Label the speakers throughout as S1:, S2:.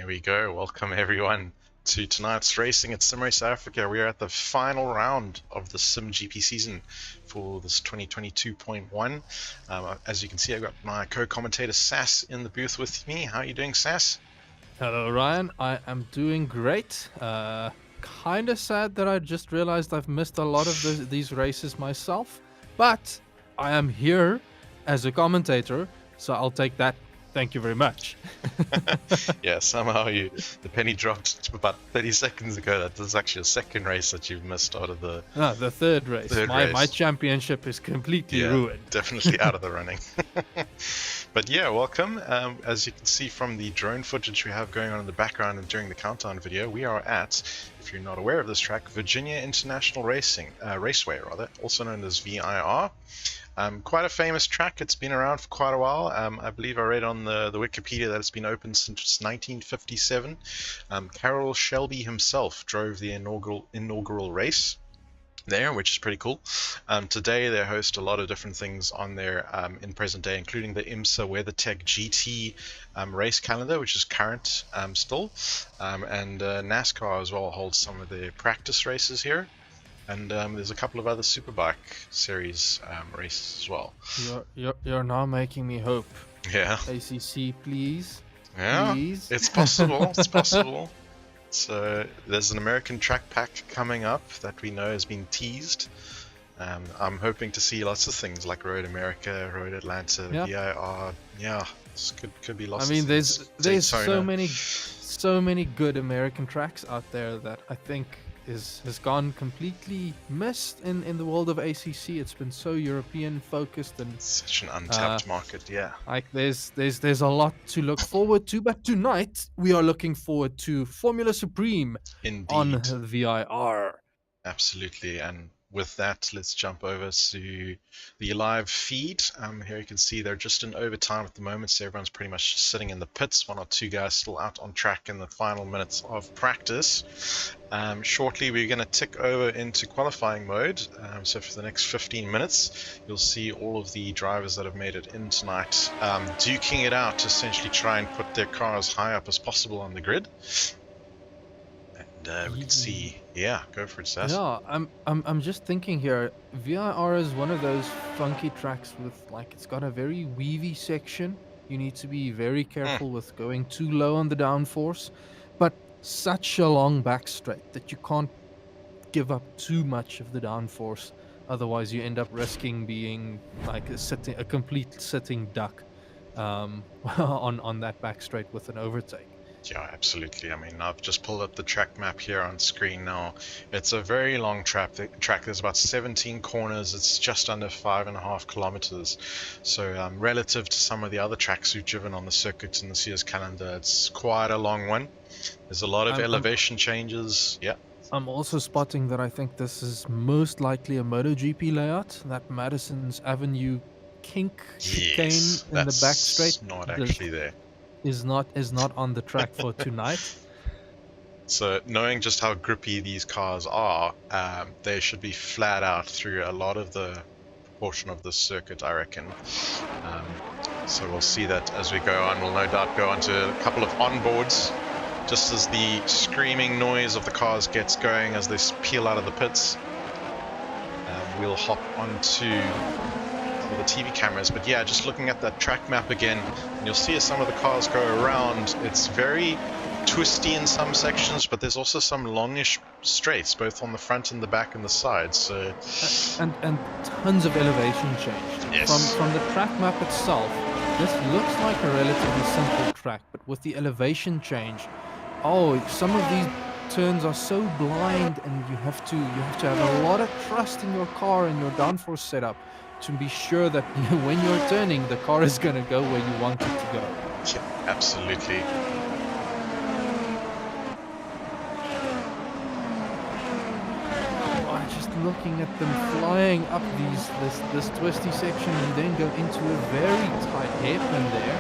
S1: There we go. Welcome everyone to tonight's racing at SimRace South Africa. We are at the final round of the simGP season for this 2022.1. As you can see, I've got my co-commentator Sass in the booth with me. How are you doing, Sass?
S2: Hello, Ryan. I am doing great. Kind of sad that I just realized I've missed a lot of these races myself, but I am here as a commentator, so I'll take that. Thank you very much.
S1: Yeah, somehow the penny dropped about 30 seconds ago. That was actually a second race that you've missed out of the...
S2: No, the third race. My championship is completely ruined.
S1: Definitely out of the running. But yeah, welcome. As you can see from the drone footage we have going on in the background and during the countdown video, we are at, if you're not aware of this track, Virginia International Raceway, also known as VIR. Quite a famous track. It's been around for quite a while. I believe I read on the Wikipedia that it's been open since 1957. Carroll Shelby himself drove the inaugural race there, which is pretty cool. Today they host a lot of different things on there in present day, including the IMSA WeatherTech GT race calendar, which is current still, and NASCAR as well holds some of their practice races here. And there's a couple of other Superbike series races as well.
S2: You're now making me hope.
S1: Yeah.
S2: ACC, please.
S1: Yeah.
S2: Please.
S1: It's possible. It's possible. So there's an American track pack coming up that we know has been teased. I'm hoping to see lots of things like Road America, Road Atlanta, VIR. Yeah, this could be lots.
S2: I mean,
S1: of
S2: there's
S1: Daytona.
S2: so many good American tracks out there that I think has gone completely missed in the world of ACC. It's been so European focused and
S1: such an untapped market. Yeah,
S2: like there's a lot to look forward to, but tonight we are looking forward to Formula Supreme.
S1: Indeed.
S2: On VIR.
S1: Absolutely. And with that, let's jump over to the live feed. Here you can see they're just in overtime at the moment, so everyone's pretty much just sitting in the pits. One or two guys still out on track in the final minutes of practice. Shortly, we're going to tick over into qualifying mode. So for the next 15 minutes, you'll see all of the drivers that have made it in tonight duking it out to essentially try and put their car as high up as possible on the grid. We can see, go for it, Sass.
S2: Yeah, I'm just thinking here. VIR is one of those funky tracks with it's got a very weavy section. You need to be very careful with going too low on the downforce, but such a long back straight that you can't give up too much of the downforce. Otherwise, you end up risking being like a complete sitting duck on that back straight with an overtake.
S1: Yeah, absolutely. I mean, I've just pulled up the track map here on screen now. It's a very long track. There's about 17 corners. It's just under 5.5 kilometers. So relative to some of the other tracks we've driven on the circuit in the Sears calendar, it's quite a long one. There's a lot of elevation changes. Yeah.
S2: I'm also spotting that I think this is most likely a MotoGP layout. That Madison's Avenue kink chicane in the back straight.
S1: Not actually there.
S2: Is not on the track for tonight.
S1: So knowing just how grippy these cars are, they should be flat out through a lot of the portion of the circuit, I reckon. So we'll see that as we go on. We'll no doubt go onto a couple of onboards just as the screaming noise of the cars gets going as they peel out of the pits. We'll hop onto the TV cameras, but yeah, just looking at that track map again, and you'll see as some of the cars go around, it's very twisty in some sections, but there's also some longish straights, both on the front and the back and the sides. So
S2: and tons of elevation change.
S1: Yes.
S2: From the track map itself, this looks like a relatively simple track, but with the elevation change, some of these turns are so blind, and you have to have a lot of trust in your car and your downforce setup to be sure that when you're turning, the car is going to go where you want it to go.
S1: Yeah, absolutely.
S2: Just looking at them flying up this twisty section and then go into a very tight hairpin there.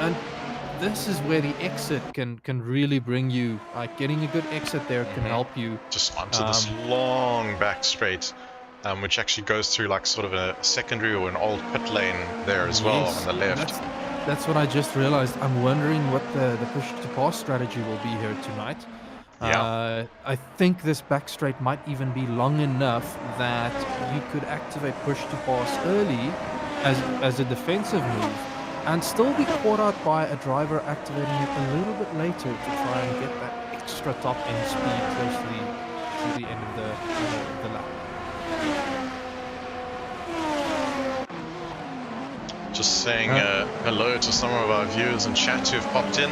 S2: And this is where the exit can really bring you, getting a good exit there can help you.
S1: Just onto this long back straight. Which actually goes through sort of a secondary or an old pit lane there as well on the left.
S2: That's what I just realized. I'm wondering what the push to pass strategy will be here tonight.
S1: Yeah.
S2: I think this back straight might even be long enough that you could activate push to pass early as a defensive move and still be caught out by a driver activating it a little bit later to try and get that extra top end speed close to the end of the lap.
S1: Just saying hello to some of our viewers in chat who have popped in.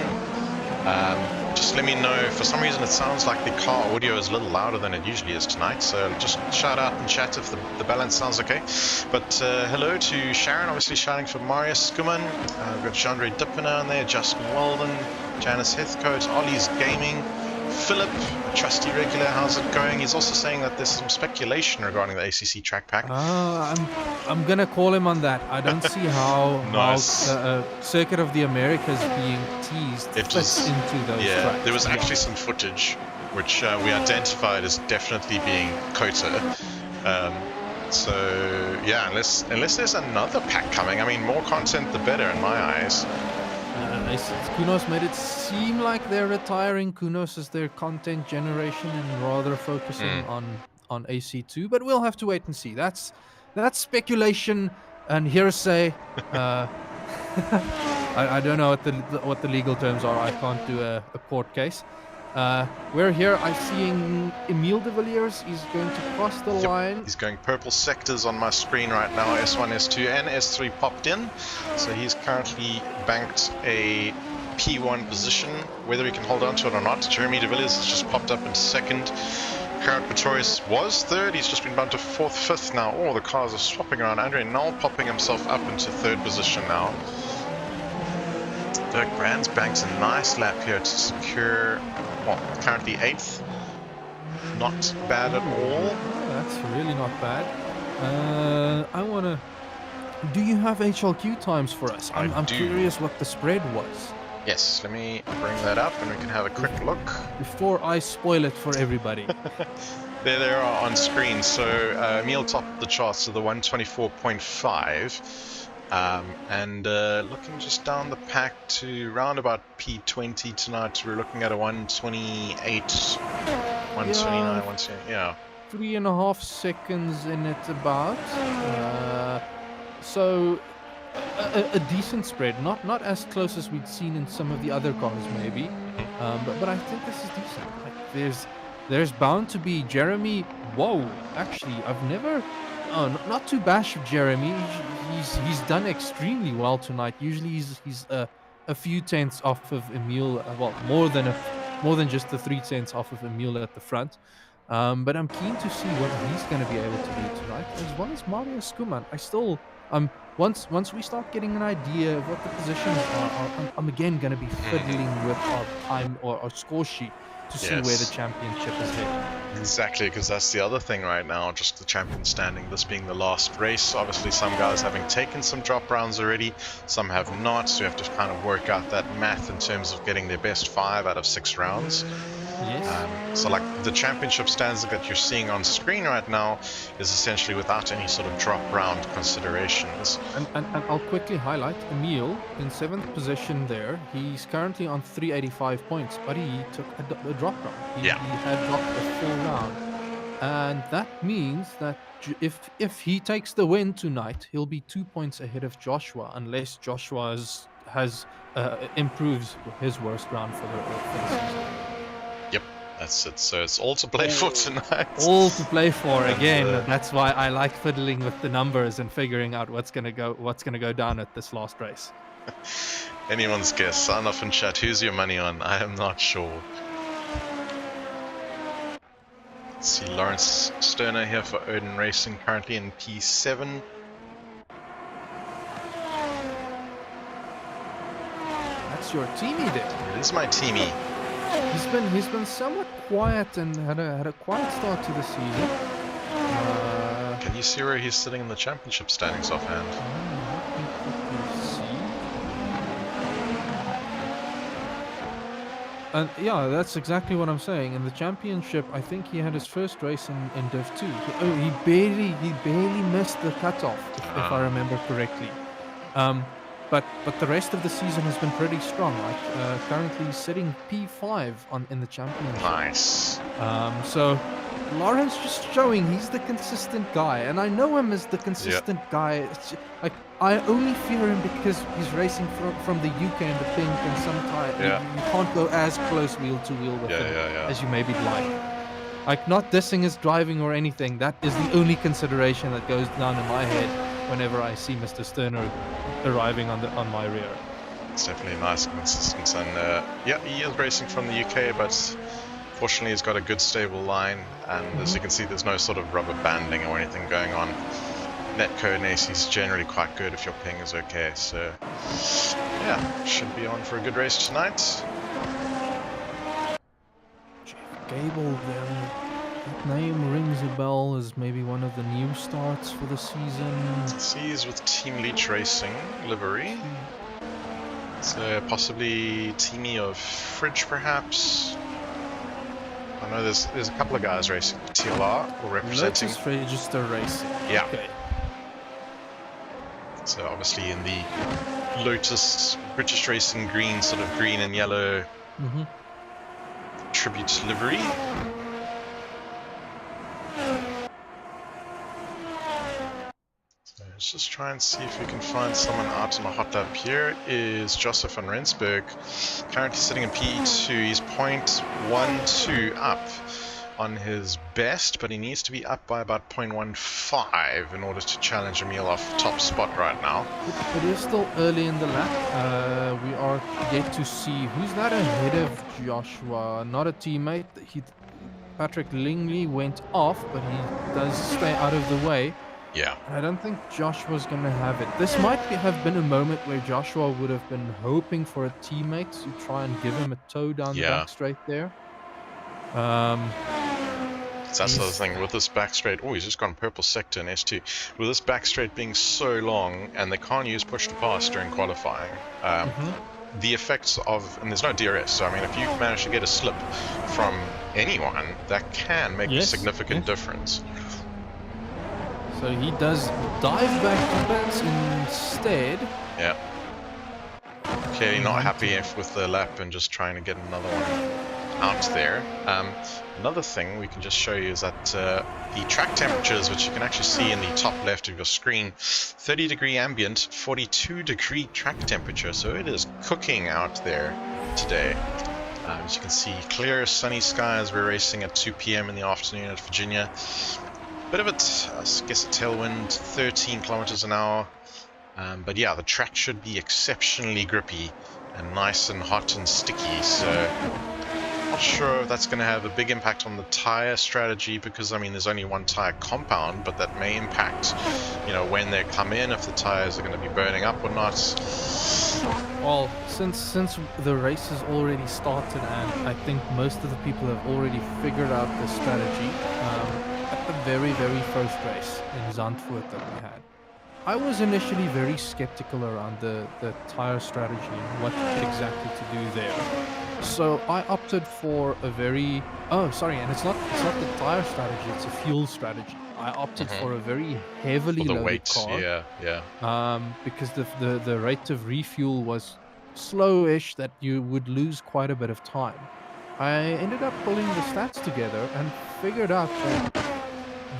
S1: Just let me know, for some reason it sounds like the car audio is a little louder than it usually is tonight, so just shout out in chat if the balance sounds okay. But hello to Sharon, obviously shouting for Marius Skuman. We've got Chandra Dippina in there, Justin Walden, Janice Heathcote, Ollie's Gaming, Philip, a trusty regular, how's it going? He's also saying that there's some speculation regarding the ACC track pack.
S2: I'm gonna call him on that. I don't see how
S1: Nice.
S2: Circuit of the Americas being teased fits into those tracks.
S1: There was actually some footage which we identified as definitely being Kota. So yeah, unless there's another pack coming, I mean, more content the better in my eyes.
S2: Kunos made it seem like they're retiring Kunos as their content generation and rather focusing on AC2, but we'll have to wait and see. That's speculation and hearsay. I don't know what the legal terms are. I can't do a court case. We're here. I'm seeing Emile de Villiers. He's going to cross the line.
S1: He's going purple sectors on my screen right now. S1, S2, and S3 popped in. So he's currently banked a P1 position. Whether he can hold on to it or not, Jeremy de Villiers has just popped up in second. Current Pretorius was third. He's just been down to fourth, fifth now. Oh, the cars are swapping around. Andre Null popping himself up into third position now. Dirk Brand's banked a nice lap here to secure, well, currently 8th. Not bad at all.
S2: That's really not bad. I want to... Do you have HLQ times for us? I'm curious what the spread was.
S1: Yes, let me bring that up and we can have a quick look.
S2: Before I spoil it for everybody.
S1: There they are on screen. So Emile topped the charts to the 124.5. And looking just down the pack to round about P20 tonight, we're looking at a 128, 129, 128, yeah.
S2: 3.5 seconds in it about. So a decent spread, not as close as we'd seen in some of the other cars maybe, but I think this is decent. Like there's bound to be Jeremy. Whoa, actually I've never. Oh, not to bash Jeremy. He's done extremely well tonight. Usually he's a few tenths off of Emile. Well, more than just the 3 tenths off of Emile at the front. But I'm keen to see what he's going to be able to do tonight, as well as Mario Skuman. I still once we start getting an idea of what the positions are, I'm again going to be fiddling with our time or our score sheet to see where the championship is headed.
S1: Exactly, because that's the other thing right now, just the champion standing, this being the last race. Obviously some guys having taken some drop rounds already, some have not, so you have to kind of work out that math in terms of getting their best 5 out of 6 rounds.
S2: Yes.
S1: So like the championship standing that you're seeing on screen right now is essentially without any sort of drop round considerations.
S2: And I'll quickly highlight Emile in 7th position there. He's currently on 385 points, but he took a drop round. He had dropped a full round. And that means that if he takes the win tonight, he'll be 2 points ahead of Joshua, unless Joshua improves his worst round for the season.
S1: Yep, that's it. So it's all to play for tonight.
S2: All to play for again. That's why I like fiddling with the numbers and figuring out what's gonna go down at this last race.
S1: Anyone's guess. Sign off in chat. Who's your money on? I am not sure. Let's see, Lawrence Sterner here for Odin Racing, currently in P7.
S2: That's your teammie there.
S1: It is my teammie.
S2: He's been somewhat quiet and had a quiet start to the season.
S1: Can you see where he's sitting in the championship standings offhand?
S2: And yeah, that's exactly what I'm saying. In the championship, I think he had his first race in Div2. He barely missed the cutoff, if I remember correctly. but the rest of the season has been pretty strong. Like currently sitting P5 in the championship.
S1: Nice.
S2: So Lawrence just showing he's the consistent guy, and I know him as the consistent guy. Like I only fear him because he's racing from the UK and the pink, and sometimes you can't go as close wheel to wheel with him as you maybe like. Like not dissing his driving or anything. That is the only consideration that goes down in my head whenever I see Mr. Sterner arriving on my rear.
S1: It's definitely nice and consistent, and yeah, he is racing from the UK, but fortunately he's got a good stable line, and as you can see there's no sort of rubber banding or anything going on. Netcode and AC is generally quite good if your ping is okay, so yeah, should be on for a good race tonight.
S2: Jeff Gable there. That name rings a bell as maybe one of the new starts for the season.
S1: He's with Team Leech Racing livery. So possibly Teamy of Fridge perhaps. I know there's a couple of guys racing for TLR or representing.
S2: Lotus Register Racing.
S1: Yeah.
S2: Okay.
S1: So obviously in the Lotus British Racing green, sort of green and yellow tribute livery. Let's just try and see if we can find someone out on a hot lap. Here is Joseph van Rensburg, currently sitting in P2. He's 0.12 up on his best, but he needs to be up by about 0.15 in order to challenge Emil off top spot right now.
S2: It is still early in the lap. We are yet to see who's that ahead of Joshua. Not a teammate. Patrick Lingley went off, but he does stay out of the way.
S1: Yeah.
S2: I don't think Joshua's going to have it. This might have been a moment where Joshua would have been hoping for a teammate to try and give him a tow down the back straight there.
S1: That's the thing with this back straight. Oh, he's just gone purple sector in S2. With this back straight being so long, and they can't use push to pass during qualifying, the effects of, and there's no DRS, so I mean, if you manage to get a slip from anyone, that can make a significant difference.
S2: So he does dive back to pits instead.
S1: Yeah. Clearly not happy with the lap and just trying to get another one out there. Another thing we can just show you is that the track temperatures, which you can actually see in the top left of your screen, 30 degree ambient, 42 degree track temperature. So it is cooking out there today. As you can see, clear sunny skies. We're racing at 2 p.m. in the afternoon at Virginia. Bit of it, I guess a tailwind, 13 kilometers an hour. But yeah, the track should be exceptionally grippy and nice and hot and sticky. So not sure if that's going to have a big impact on the tire strategy, because I mean there's only one tire compound, but that may impact, you know, when they come in, if the tires are going to be burning up or not.
S2: Well, since the race has already started, and I think most of the people have already figured out the strategy. At the very first race in Zandvoort that we had, I was initially very skeptical around the tire strategy and what exactly to do there. So I opted for a very and it's not the tire strategy, it's a fuel strategy. I opted for a very heavily loaded car. Because the rate of refuel was slowish, that you would lose quite a bit of time. I ended up pulling the stats together and figured out that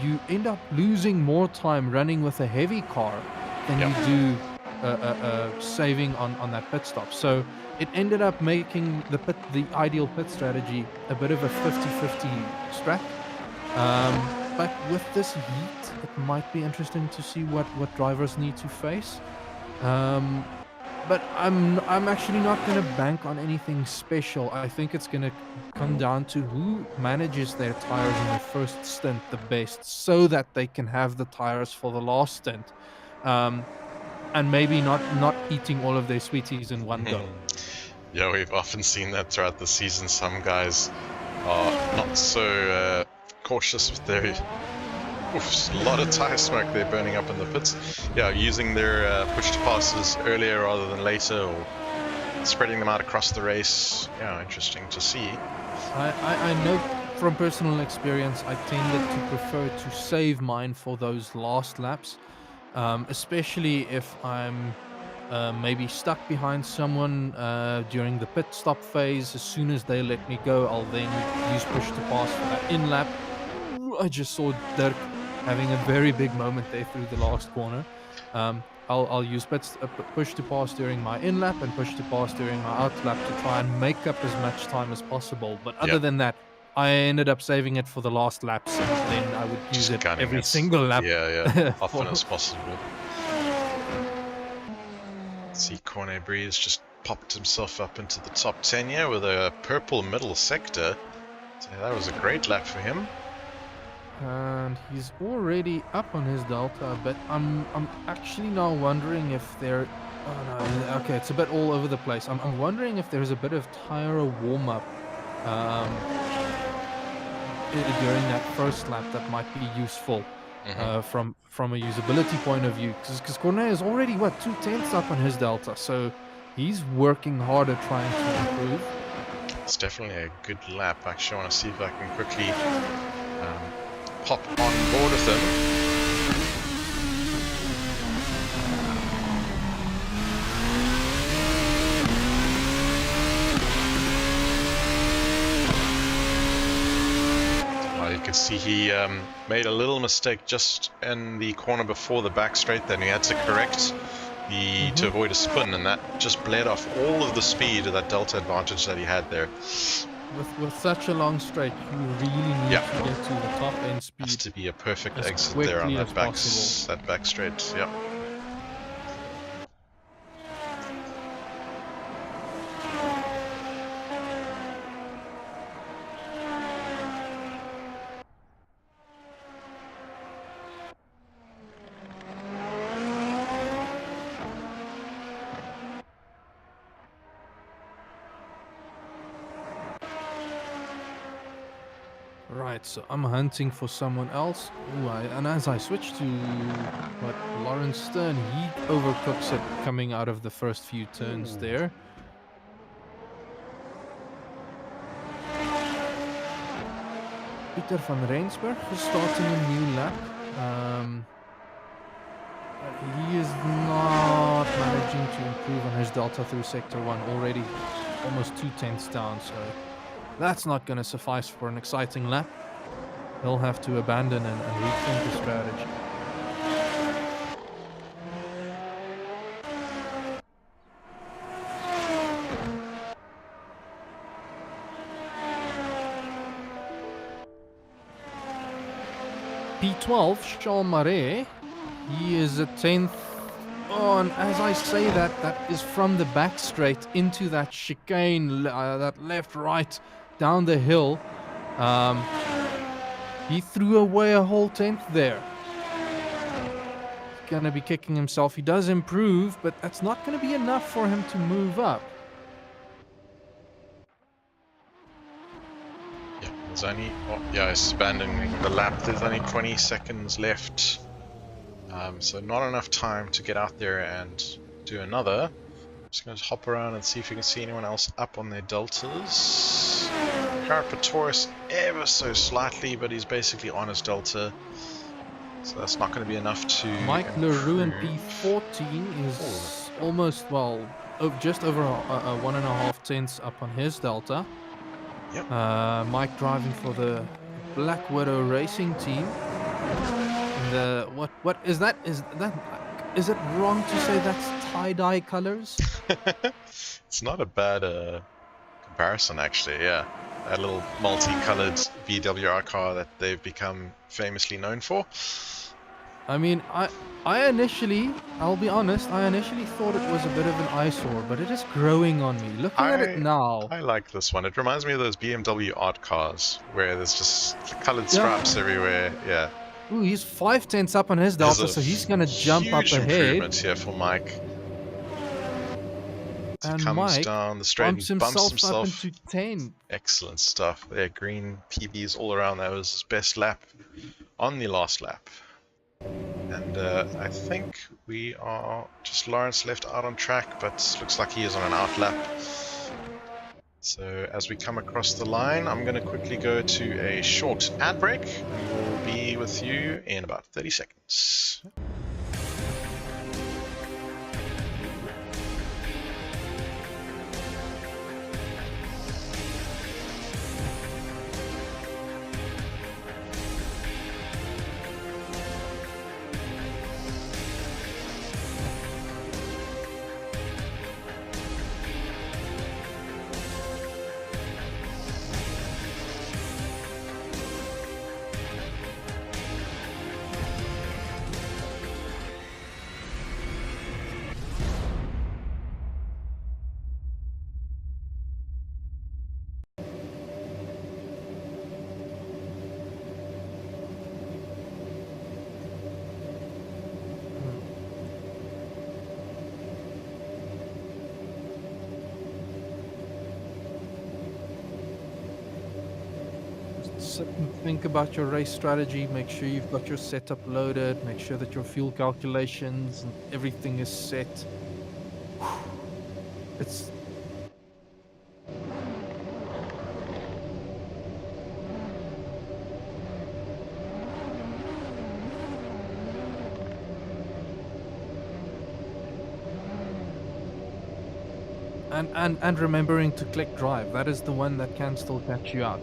S2: you end up losing more time running with a heavy car than you do saving on that pit stop. So it ended up making the ideal pit strategy a bit of a 50-50 strat. But with this heat, it might be interesting to see what drivers need to face. But I'm actually not going to bank on anything special. I think it's going to come down to who manages their tires in the first stint the best, so that they can have the tires for the last stint, and maybe not eating all of their sweeties in one go.
S1: Yeah, we've often seen that throughout the season. Some guys are not so cautious with their... Oof, a lot of tire smoke they're burning up in the pits. Yeah, using their push to passes earlier rather than later, or spreading them out across the race. Yeah, interesting to see.
S2: I know from personal experience, I tended to prefer to save mine for those last laps, especially if I'm maybe stuck behind someone during the pit stop phase. As soon as they let me go, I'll then use push to pass for that in lap. I just saw Dirk having a very big moment there through the last corner. I'll use push to pass during my in lap and push to pass during my out lap to try and make up as much time as possible. But other than that, I ended up saving it for the last laps, and then I would use it every single lap.
S1: Yeah, often as possible. See, Cornet Breeze just popped himself up into the top 10 here with a purple middle sector. So that was a great lap for him.
S2: And he's already up on his delta, but I'm actually now wondering if there. Oh no, okay, it's a bit all over the place. I'm wondering if there's a bit of tire warm up during that first lap that might be useful from a usability point of view, because Cornet is already 2/10 up on his delta, so he's working hard at trying to improve.
S1: It's definitely a good lap. Actually, I want to see if I can quickly hop on board with him. You can see he made a little mistake just in the corner before the back straight, then he had to correct to avoid a spin, and that just bled off all of the speed of that delta advantage that he had there.
S2: With such a long straight, you really need to get to the top end speed.
S1: Has to be a perfect exit there on that back straight. Yep.
S2: Right, so I'm hunting for someone else. Ooh, and as I switch to Lawrence Stern, he overcooks it coming out of the first few turns there. Peter van Rensburg is starting a new lap. He is not managing to improve on his delta through Sector 1, already almost 2/10 down, so that's not going to suffice for an exciting lap. He'll have to abandon and rethink his strategy. P12, Charles Marais, he is a 10th. Oh, and as I say that is from the back straight into that chicane, that left-right down the hill. He threw away a whole 10th there. He's gonna be kicking himself. He does improve, but that's not gonna be enough for him to move up.
S1: Yeah, there's only he's abandoning the lap. There's only 20 seconds left. So not enough time to get out there and do another. I'm just going to hop around and see if we can see anyone else up on their deltas. Carapatorius ever so slightly, but he's basically on his delta. So that's not going to be enough to
S2: Mike LaRue in P14 is almost, just over 1.5 tenths up on his delta.
S1: Yep.
S2: Mike driving for the Black Widow Racing team. What is that? Is it wrong to say that's tie-dye colors?
S1: It's not a bad comparison, actually. Yeah, that little multicolored VWR car that they've become famously known for.
S2: I mean, I initially, I'll be honest, I initially thought it was a bit of an eyesore, but it is growing on me. Looking at it now,
S1: I like this one. It reminds me of those BMW art cars where there's just colored stripes everywhere. Yeah.
S2: Ooh, he's 5 tenths up on his delta, so he's gonna jump up ahead.
S1: Improvements here for Mike.
S2: And
S1: he comes
S2: Mike
S1: down the straight and bumps himself
S2: up into 10.
S1: Excellent stuff. There, green PBs all around. That was his best lap on the last lap. And I think we are just Lawrence left out on track, but looks like he is on an out lap. So as we come across the line, I'm going to quickly go to a short ad break, and we'll be with you in about 30 seconds.
S2: sit and think about your race strategy. Make sure you've got your setup loaded. Make sure that your fuel calculations and everything is set. It's and remembering to click drive. That is the one that can still catch you out.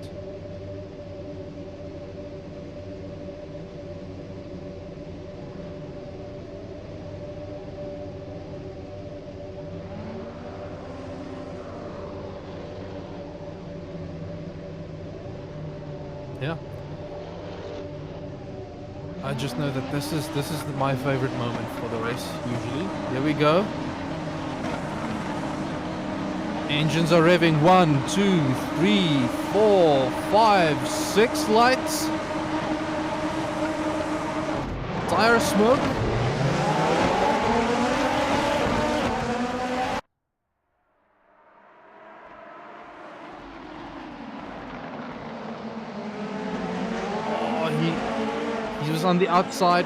S2: Yeah. I just know that this is my favorite moment for the race usually. Here we go. Engines are revving. 1, 2, 3, 4, 5, 6 lights. Tire smoke. Oh, he was on the outside.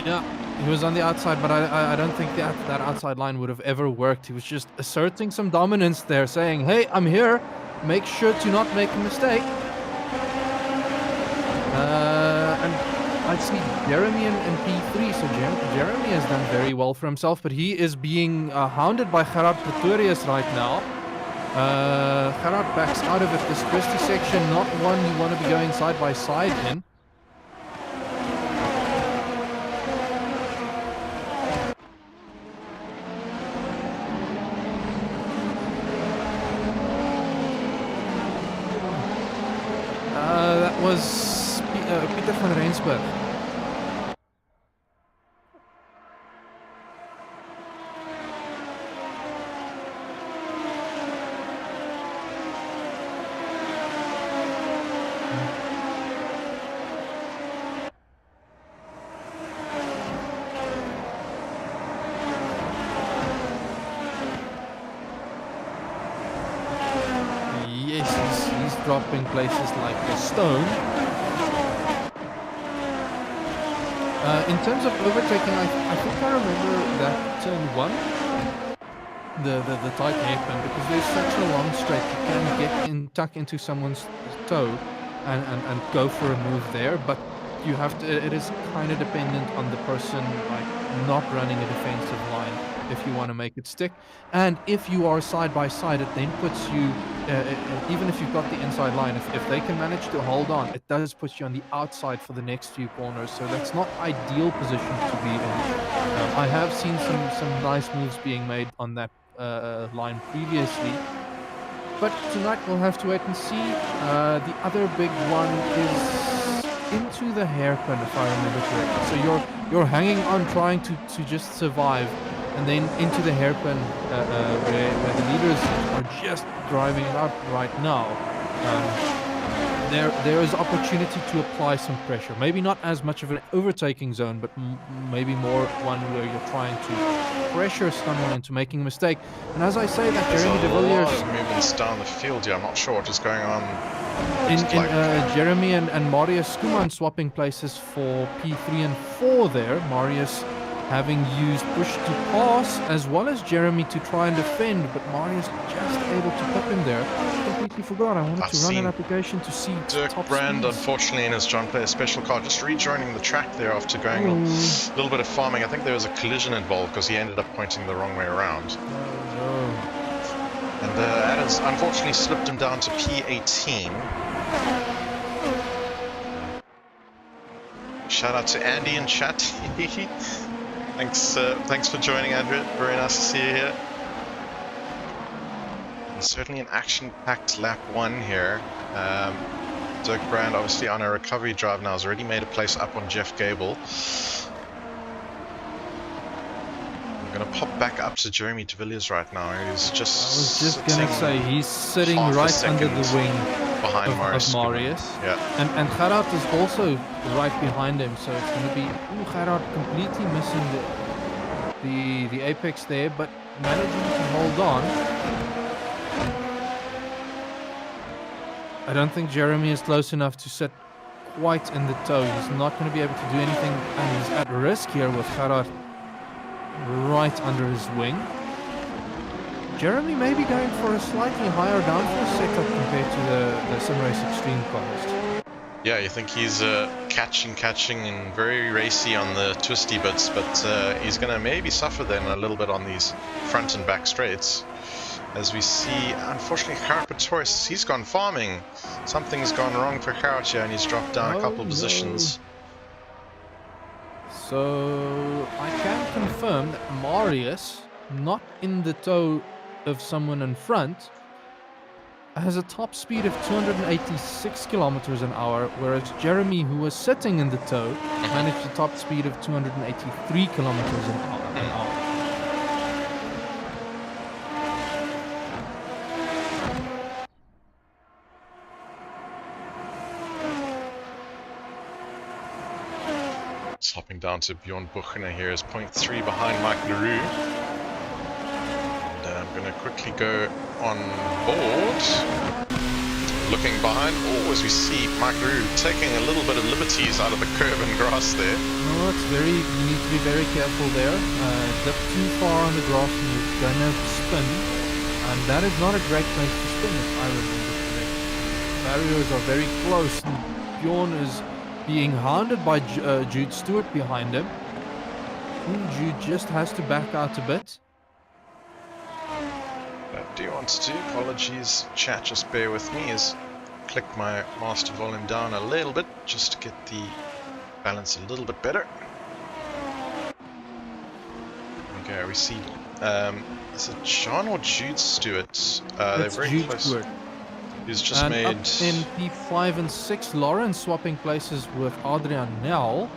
S2: Yeah. He was on the outside, but I don't think that outside line would have ever worked. He was just asserting some dominance there, saying, hey, I'm here. Make sure to not make a mistake. And I see Jeremy and P3. So Jeremy has done very well for himself, but he is being hounded by Gerard Pretorius right now. Gerard backs out of it. This twisty section, not one you want to be going side by side in. That was Peter van Rensburg. Yes, he's dropping places like a stone. In terms of overtaking, I think I remember that turn 1, the tight hairpin, because there's such a long straight, you can get tuck into someone's toe and go for a move there, but you have to. It is kind of dependent on the person like not running a defensive line if you want to make it stick. And if you are side by side, it then puts you, even if you've got the inside line, if they can manage to hold on, it does put you on the outside for the next few corners. So that's not ideal position to be in. I have seen some nice moves being made on that line previously. But tonight we'll have to wait and see. The other big one is into the hairpin, if I remember correctly. So you're hanging on, trying to just survive, and then into the hairpin where the leaders are just driving it out right now. There is opportunity to apply some pressure. Maybe not as much of an overtaking zone, but maybe more one where you're trying to pressure someone into making a mistake. And as I say that, Jeremy de Villiers...
S1: There's a lot of movements down the field here. I'm not sure what is going on.
S2: Jeremy and Marius Skuman swapping places for P3 and 4 there. Marius having used push to pass, as well as Jeremy to try and defend, but Marius just able to pop him there. Completely forgot. I wanted to run an application to see
S1: Dirk
S2: top
S1: Brand,
S2: speeds.
S1: unfortunately, in his John Player special car, just rejoining the track there after going a little bit of farming. I think there was a collision involved because he ended up pointing the wrong way around. And that has unfortunately slipped him down to P18. Shout out to Andy in chat. Thanks for joining, Andrew. Very nice to see you here. And certainly an action-packed lap 1 here. Dirk Brand, obviously on a recovery drive now, has already made a place up on Jeff Gable. I'm going to pop back up to Jeremy de Villiers right now. He's just...
S2: I was just going to say, he's sitting right under the wing
S1: behind
S2: Marius.
S1: Yeah.
S2: And Gerard is also right behind him, so it's going to be Gerard completely missing the apex there, but managing to hold on. I don't think Jeremy is close enough to sit quite in the toe. He's not going to be able to do anything, and he's at risk here with Gerard right under his wing. Jeremy may be going for a slightly higher downforce setup compared to the SimRace Extreme cars.
S1: Yeah, you think he's catching and very racy on the twisty bits, but he's going to maybe suffer then a little bit on these front and back straights. As we see, unfortunately, Gerard Pretorius, he's gone farming. Something's gone wrong for Gerard here, and he's dropped down a couple positions.
S2: So I can confirm that Marius, not in the toe of someone in front, has a top speed of 286 kilometers an hour, whereas Jeremy, who was sitting in the toe, managed a top speed of 283 kilometers an hour.
S1: Hopping down to Bjorn Buchner here is 0.3 behind Mike Leroux. And I'm going to quickly go on board. Looking behind. Oh, as we see Mike Leroux taking a little bit of liberties out of the curb and grass there.
S2: No, you need to be very careful there. Dip too far on the grass and you're going to spin. And that is not a great place to spin if I remember correctly. Barriers are very close and Bjorn is being hounded by Jude Stewart behind him. Jude just has to back out a bit.
S1: What do you want to do? Apologies, chat, just bear with me as click my master volume down a little bit just to get the balance a little bit better. Okay, we see, is it John or Jude Stewart? They're very
S2: Jude
S1: close.
S2: Stewart.
S1: He's just
S2: and
S1: made...
S2: up in P5 and 6, Lawrence swapping places with Adrian Nel.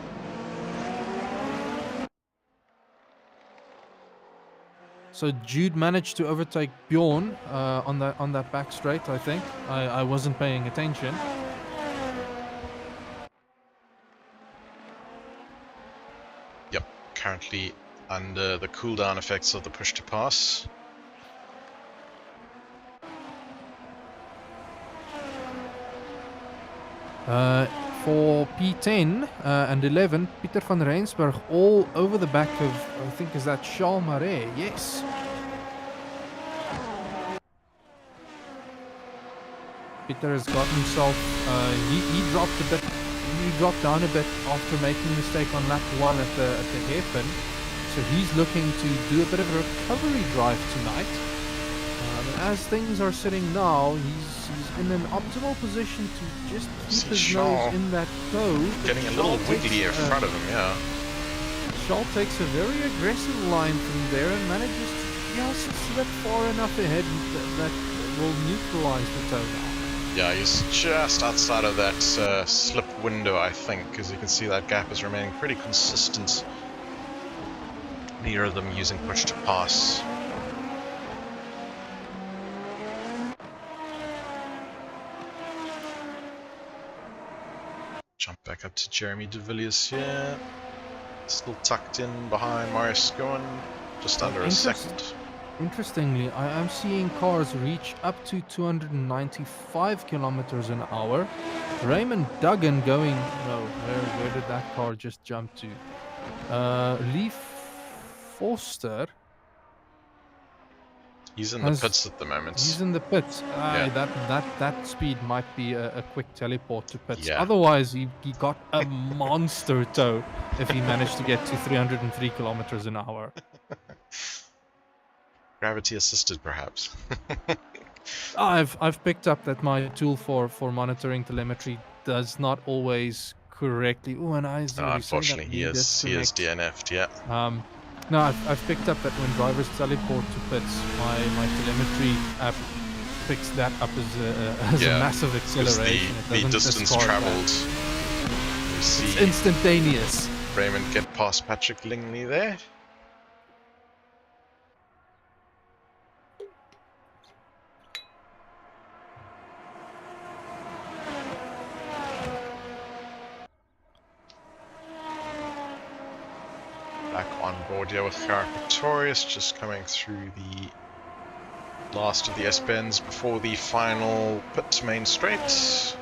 S2: So Jude managed to overtake Bjorn on that back straight, I think. I wasn't paying attention.
S1: Yep, currently under the cooldown effects of the push to pass.
S2: For P10 and 11, Pieter van Rensburg all over the back of, I think, is that Charles Marais? Yes. Pieter has got himself, he dropped a bit, he dropped down a bit after making a mistake on lap 1 at the hairpin. So he's looking to do a bit of a recovery drive tonight. As things are sitting now, he's in an optimal position to just keep his nose in that toe.
S1: Getting a little wiggly in front of him, yeah.
S2: Charles takes a very aggressive line from there and manages to just slip far enough ahead that will neutralize the toe now.
S1: Yeah, he's just outside of that slip window, I think. As you can see, that gap is remaining pretty consistent. Neither of them using push to pass. Jump back up to Jeremy de Villiers here. Still tucked in behind Marius Schoen, just under a second.
S2: Interestingly, I am seeing cars reach up to 295 kilometers an hour. Raymond Duggan going... No, where did that car just jump to? Lee Forster...
S1: He's in the pits at the moment.
S2: He's in the pits.
S1: Yeah.
S2: That speed might be a quick teleport to pits.
S1: Yeah.
S2: Otherwise, he got a monster toe if he managed to get to 303 kilometers an hour.
S1: Gravity assisted, perhaps.
S2: I've picked up that my tool for monitoring telemetry does not always correctly. Oh, and
S1: unfortunately, he is DNF'd. Yeah.
S2: No, I've picked up that when drivers teleport to pits, my telemetry app picks that up as a massive acceleration.
S1: The distance traveled. We see
S2: it's instantaneous.
S1: Raymond get past Patrick Lingley there. Back on board here with Gerard Pretorius, just coming through the Last of the S-bends before the final pit main straight.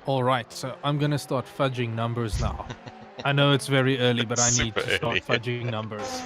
S2: All right, so I'm gonna start fudging numbers now. I know it's very early, but I need
S1: Super
S2: to start
S1: early.
S2: fudging numbers.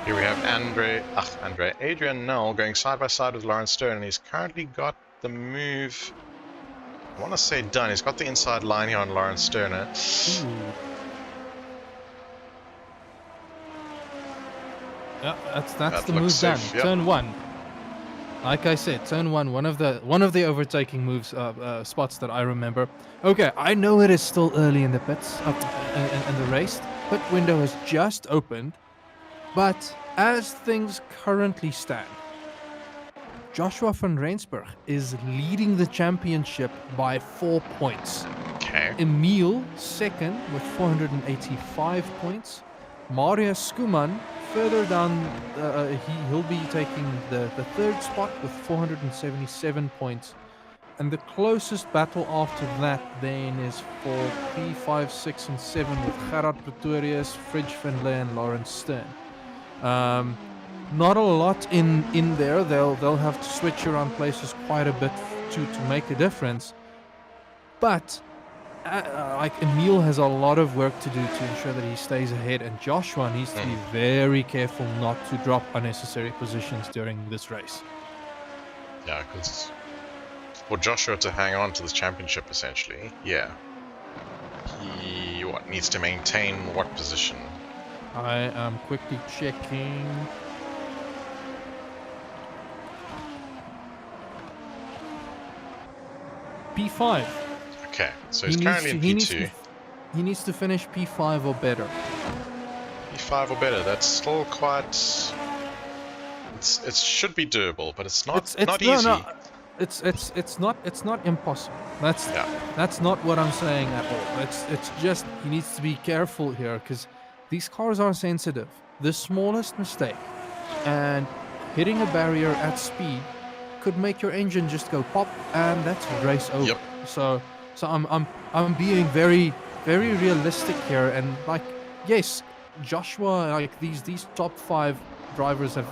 S1: Here we have Adrian Null going side by side with Lawrence Stern, and he's currently got the move, I want to say done. He's got the inside line here on Lawrence Sterner.
S2: Ooh. Yeah, that's
S1: That
S2: the
S1: looks
S2: move
S1: safe,
S2: done.
S1: yep.
S2: Turn 1. Like I said, turn 1, one of the overtaking moves spots that I remember. Okay, I know it is still early in the pits in the race. Pit window has just opened, but as things currently stand, Joshua van Rensburg is leading the championship by 4 points.
S1: Okay.
S2: Emil second with 485 points. Marius Skuman further down, he'll be taking the third spot with 477 points. And the closest battle after that then is for P5, 6, and 7 with Gerard Pretorius, Fridge van Lee, and Lawrence Stern. Not a lot in there. They'll have to switch around places quite a bit to make a difference. But like Emil has a lot of work to do to ensure that he stays ahead, and Joshua needs to be very careful not to drop unnecessary positions during this race.
S1: Yeah, because for Joshua to hang on to this championship, essentially, yeah, he needs to maintain what position?
S2: I am quickly checking. P5.
S1: Okay, so he's currently in P2.
S2: He needs to finish P5 or better.
S1: P5 or better. That's still quite. It should be doable, but it's not easy.
S2: No, it's not impossible. That's not what I'm saying at all. It's just he needs to be careful here because these cars are sensitive. The smallest mistake and hitting a barrier at speed could make your engine just go pop, and that's race over.
S1: Yep.
S2: So I'm being very very realistic here, and like yes, Joshua, like these top 5 drivers have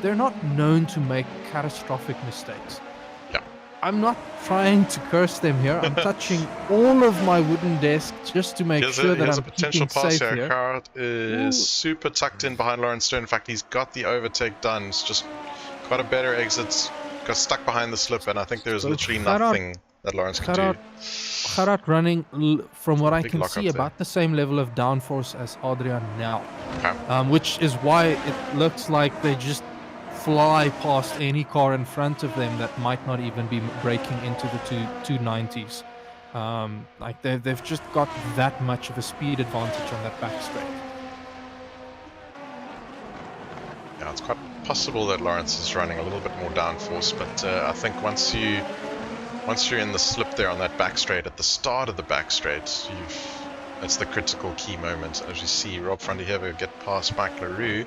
S2: they're not known to make catastrophic mistakes.
S1: Yeah.
S2: I'm not trying to curse them here. I'm touching all of my wooden desk just to make sure that I'm
S1: potential
S2: keeping
S1: pass
S2: safe
S1: here.
S2: here.
S1: Cart is super tucked in behind Lawrence Stern. In fact, he's got the overtake done. It's just got a better exit. Got stuck behind the slip, and I think there's literally nothing that Lawrence can do.
S2: Gerard running, from what I can
S1: lock
S2: see,
S1: up there.
S2: about the same level of downforce as Adrian now.
S1: Okay.
S2: Which is why it looks like they just fly past any car in front of them that might not even be breaking into the 290s. Like they've just got that much of a speed advantage on that back straight.
S1: Yeah, it's quite possible that Lawrence is running a little bit more downforce, but I think once you're in the slip there on that back straight, at the start of the back straight, that's the critical key moment. As you see, Rob van der Heever get past Mike LaRue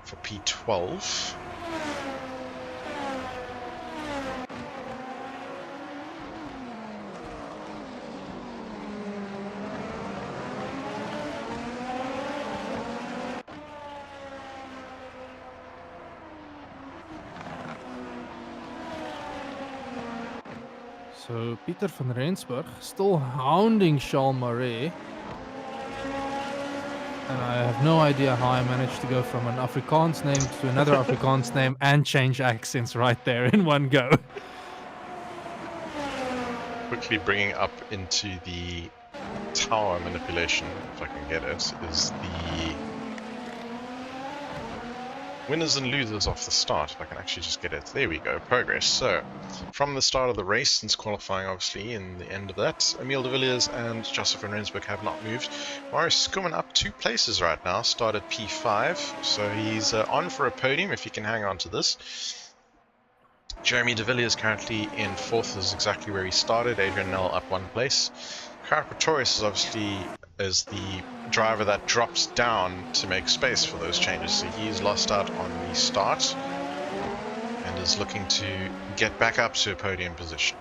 S1: for P12.
S2: So Peter van Rensburg still hounding Charles Marais. And I have no idea how I managed to go from an Afrikaans name to another Afrikaans name and change accents right there in one go.
S1: Quickly bringing up into the tower manipulation, if I can get it, is the winners and losers off the start, if I can actually just get it. There we go, progress. So, from the start of the race, since qualifying obviously, in the end of that, Emile de Villiers and Joseph van Rensburg have not moved. Marius Skuman up 2 places right now, started P5, so he's on for a podium if he can hang on to this. Jeremy de Villiers currently in 4th, is exactly where he started. Adrian Nell up 1 place. Cara Pretorius is obviously the driver that drops down to make space for those changes, so he's lost out on the start and is looking to get back up to a podium position.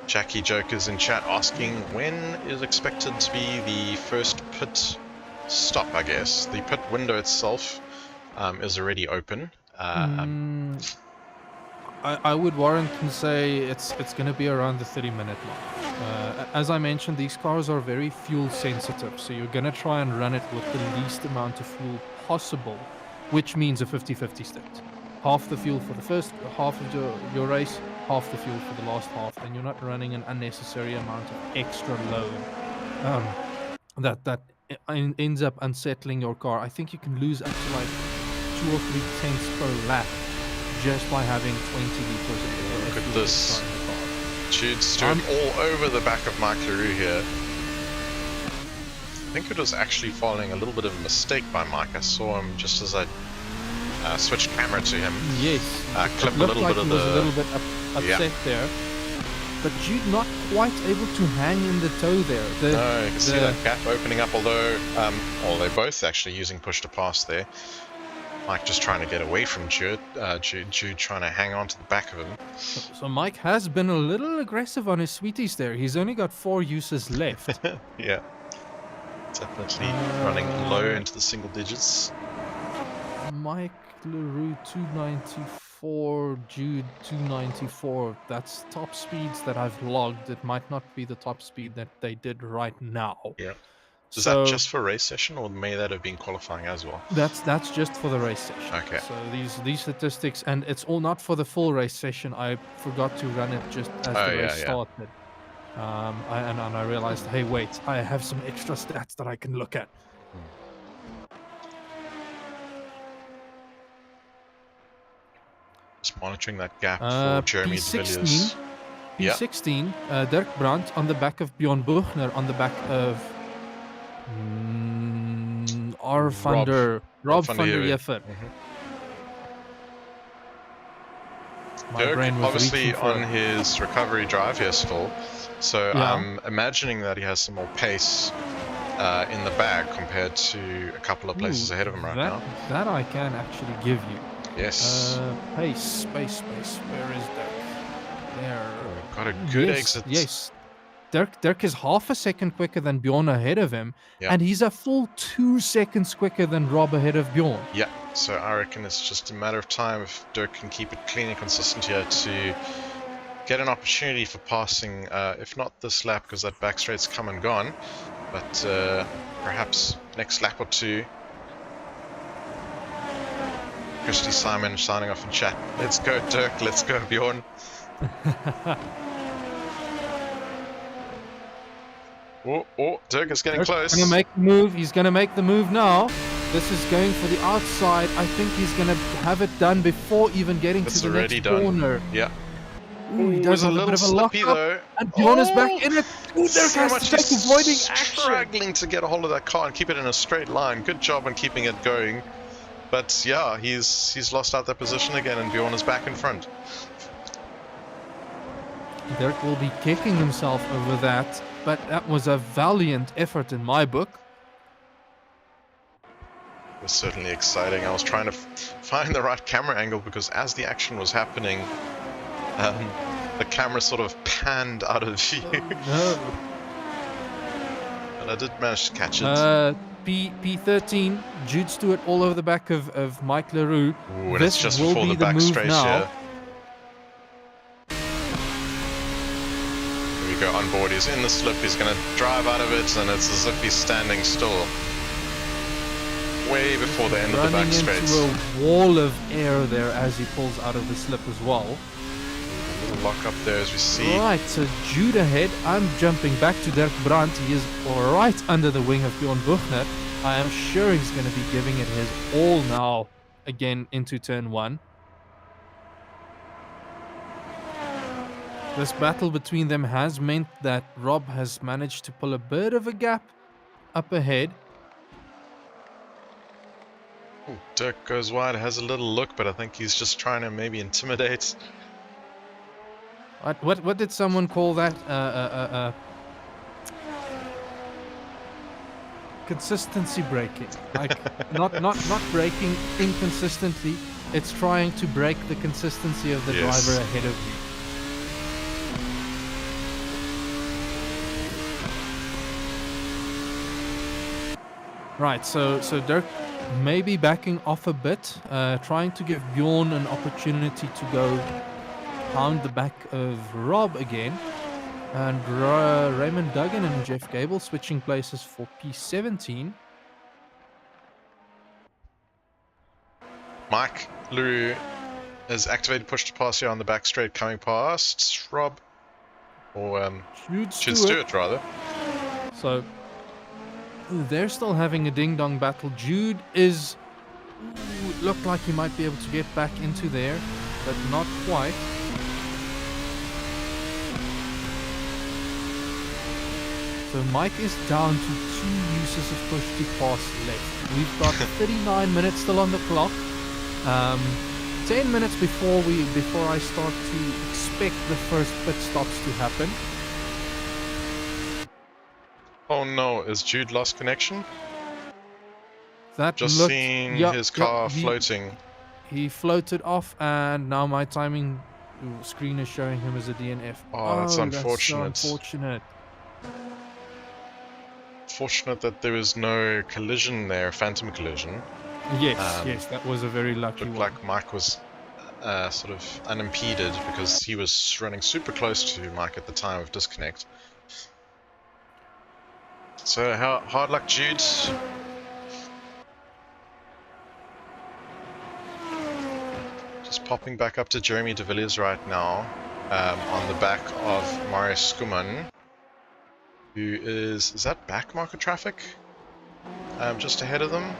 S1: Jackie Jokers in chat asking when is expected to be the first pit stop, I guess. The pit window itself is already open.
S2: I would warrant and say it's going to be around the 30-minute mark. As I mentioned, these cars are very fuel sensitive, so you're going to try and run it with the least amount of fuel possible, which means a 50-50 split. Half the fuel for the first half of your race, half the fuel for the last half, and you're not running an unnecessary amount of extra load that ends up unsettling your car. I think you can lose up to like 2 or 3 tenths per lap just by having 20 liters of
S1: Look at this. Jude Stewart all over the back of Mike Leroux here. I think it was actually following a little bit of a mistake by Mike. I saw him just as I switched camera to him.
S2: Yes.
S1: Clip a little
S2: like
S1: bit of
S2: he was a little bit upset there. But Jude not quite able to hang in the toe there.
S1: No, you can see that gap opening up, although they're both actually using push to pass there. Mike just trying to get away from Jude. Jude trying to hang on to the back of him.
S2: So Mike has been a little aggressive on his sweeties there. He's only got 4 uses left.
S1: Yeah. Definitely running low into the single digits.
S2: Mike Leroux 294, Jude 294. That's top speeds that I've logged. It might not be the top speed that they did right now.
S1: Yeah. Is that just for race session, or may that have been qualifying as well?
S2: That's just for the race session.
S1: Okay.
S2: So these statistics, and it's all not for the full race session. I forgot to run it just as the race started. And I realized, hey, wait, I have some extra stats that I can look at.
S1: Just monitoring that gap for Jeremy de Villiers.
S2: P16, Dirk Brandt on the back of Bjorn Buchner on the back of Rob van der Jeffer.
S1: Dirk obviously on his recovery drive here still, so I'm imagining that he has some more pace in the bag compared to a couple of places ahead of him now.
S2: That I can actually give you.
S1: Yes.
S2: Pace. Where is Dirk? There.
S1: Oh, got a good exit.
S2: Yes. Dirk is half a second quicker than Bjorn ahead of him, and he's a full 2 seconds quicker than Rob ahead of Bjorn.
S1: Yeah, so I reckon it's just a matter of time if Dirk can keep it clean and consistent here to get an opportunity for passing, if not this lap because that back straight's come and gone, but perhaps next lap or two. Christy Simon signing off in chat. Let's go Dirk, let's go Bjorn. Dirk is getting close.
S2: He's going to make the move. He's going to make the move now. This is going for the outside. I think he's going to have it done before even getting to the next corner.
S1: Yeah.
S2: He does have a bit of a
S1: slippy though.
S2: And Bjorn is back in it. Dirk
S1: so
S2: has
S1: much
S2: to take avoiding action.
S1: Struggling to get a hold of that car and keep it in a straight line. Good job on keeping it going. But yeah, he's lost out that position again, and Bjorn is back in front.
S2: Dirk will be kicking himself over that, but that was a valiant effort in my book.
S1: It was certainly exciting. I was trying to find the right camera angle because as the action was happening, the camera sort of panned out of view.
S2: No.
S1: But I did manage to catch it.
S2: P13, Jude Stewart all over the back of Mike Leroux.
S1: Ooh, and
S2: This
S1: it's just
S2: will
S1: before
S2: be
S1: the
S2: the
S1: back
S2: move
S1: straight
S2: now.
S1: here. Here we go on board. He's in the slip. He's going to drive out of it, and it's as if he's standing still. Way before the end of the back straights.
S2: Running into a wall of air there as he pulls out of the slip as well.
S1: A little lock up there as we see.
S2: Right, so Jude ahead. I'm jumping back to Dirk Brandt. He is right under the wing of Bjorn Buchner. I am sure he's going to be giving it his all now, again into turn 1. This battle between them has meant that Rob has managed to pull a bit of a gap up ahead.
S1: Ooh, Dirk goes wide, has a little look, but I think he's just trying to maybe intimidate.
S2: What did someone call that? Consistency breaking. Like not breaking inconsistently. It's trying to break the consistency of the driver ahead of you. Right, so Dirk maybe backing off a bit, trying to give Bjorn an opportunity to go pound the back of Rob again. And Raymond Duggan and Jeff Gable switching places for P17.
S1: Mike Leroux has activated push to pass here on the back straight coming past Rob. Or
S2: Jude
S1: Stewart rather.
S2: So they're still having a ding-dong battle. Jude is... looked like he might be able to get back into there, but not quite. So Mike is down to 2 uses of push to pass left. We've got 39 minutes still on the clock. 10 minutes before I start to expect the first pit stops to happen.
S1: Oh no, is Jude lost connection?
S2: That
S1: Just
S2: looked,
S1: seeing his car floating.
S2: He floated off, and now my timing screen is showing him as a DNF.
S1: Oh, that's unfortunate.
S2: That's so unfortunate.
S1: Fortunate that there was no collision there, phantom collision.
S2: Yes, that was a very lucky one.
S1: Looked like Mike was sort of unimpeded because he was running super close to Mike at the time of disconnect. So hard luck, Jude. Just popping back up to Jeremy de Villiers right now, on the back of Marius Skuman, who is that back marker traffic? Just ahead of them?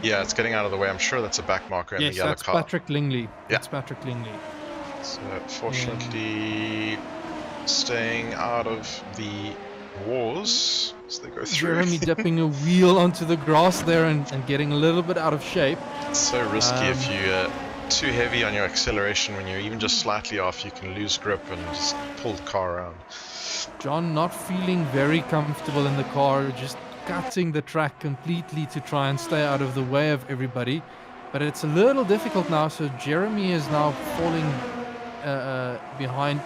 S1: Yeah, it's getting out of the way. I'm sure that's a back marker in the yellow car.
S2: Yes, that's Patrick Lingley.
S1: Yeah.
S2: That's Patrick Lingley.
S1: So, fortunately, staying out of the wars as they go through.
S2: Jeremy dipping a wheel onto the grass there and getting a little bit out of shape.
S1: It's so risky if you're too heavy on your acceleration. When you're even just slightly off, you can lose grip and just pull the car around.
S2: John not feeling very comfortable in the car, just cutting the track completely to try and stay out of the way of everybody. But it's a little difficult now, so Jeremy is now falling behind.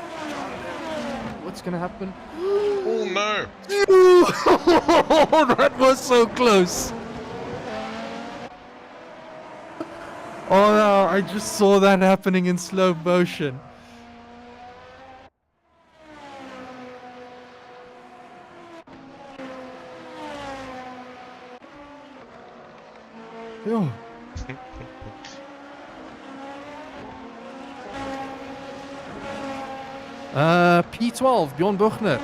S2: What's going to happen?
S1: Oh no!
S2: That was so close! Oh no, I just saw that happening in slow motion. Yo. P12, Bjorn Buchner.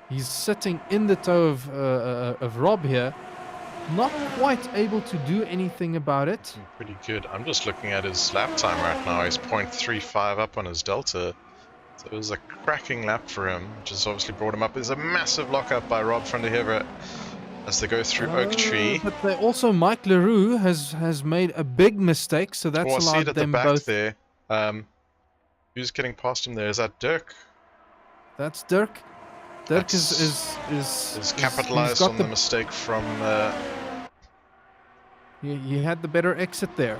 S2: He's sitting in the toe of Rob here. Not quite able to do anything about it.
S1: Pretty good. I'm just looking at his lap time right now. He's 0.35 up on his delta. So it was a cracking lap for him, which has obviously brought him up. There's a massive lockup by Rob van der Heever as they go through Oak Tree.
S2: But they also, Mike Leroux has made a big mistake, so that's allowed
S1: I see it at
S2: them
S1: the back
S2: both.
S1: there. Who's getting past him there? Is that Dirk?
S2: That's Dirk. Dirk is
S1: capitalized on the mistake from.
S2: He had the better exit there.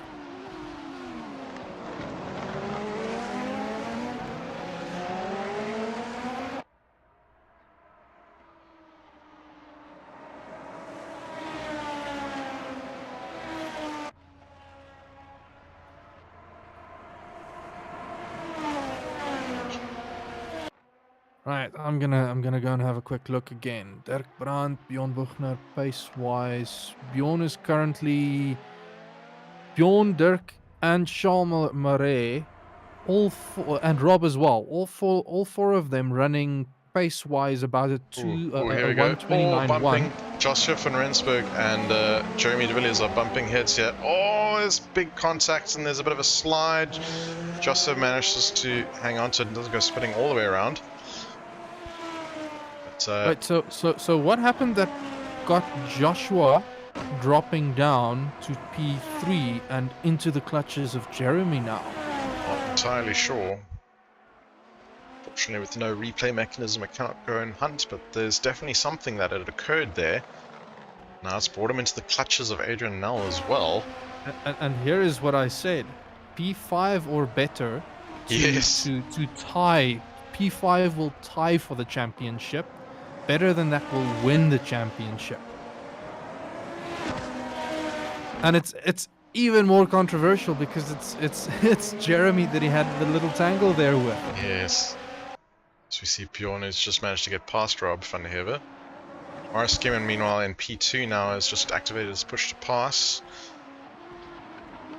S2: Right, I'm gonna go and have a quick look again. Dirk Brandt, Bjorn Buchner, pace wise. Bjorn is currently Bjorn, Dirk, and Charles Marais, all four, and Rob as well. All four of them running pace wise about a
S1: Here
S2: a
S1: we go. Oh,
S2: 129.1.
S1: bumping. Joshua van Rensburg and Jeremy de Villiers are bumping heads here. Oh, there's big contact and there's a bit of a slide. Joshua manages to hang on to it and doesn't go spinning all the way around. But,
S2: Right, so what happened that got Joshua dropping down to P3 and into the clutches of Jeremy now?
S1: not entirely sure. Fortunately, with no replay mechanism, I cannot go and hunt, but there's definitely something that had occurred there. Now it's brought him into the clutches of Adrian Nell as well.
S2: And here is what I said: P5 or better to tie. P5 will tie for the championship. Better than that will win the championship. And it's even more controversial because it's Jeremy that he had the little tangle there with.
S1: Yes. So we see Bjorn has just managed to get past Rob van der Heever. Morris Skimmen, meanwhile, in P2 now has just activated his push to pass.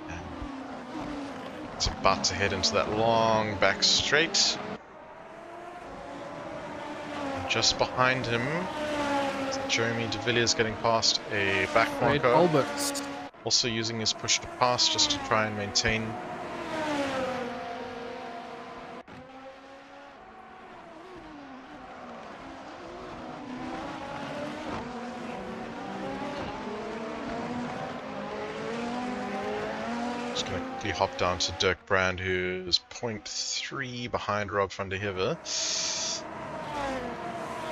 S1: And it's about to head into that long back straight. And just behind him, Jeremy de Villiers getting past a back marker.
S2: Alberts.
S1: Also using his push to pass just to try and maintain. Just going to quickly hop down to Dirk Brand, who is 0.3 behind Rob van der Heever.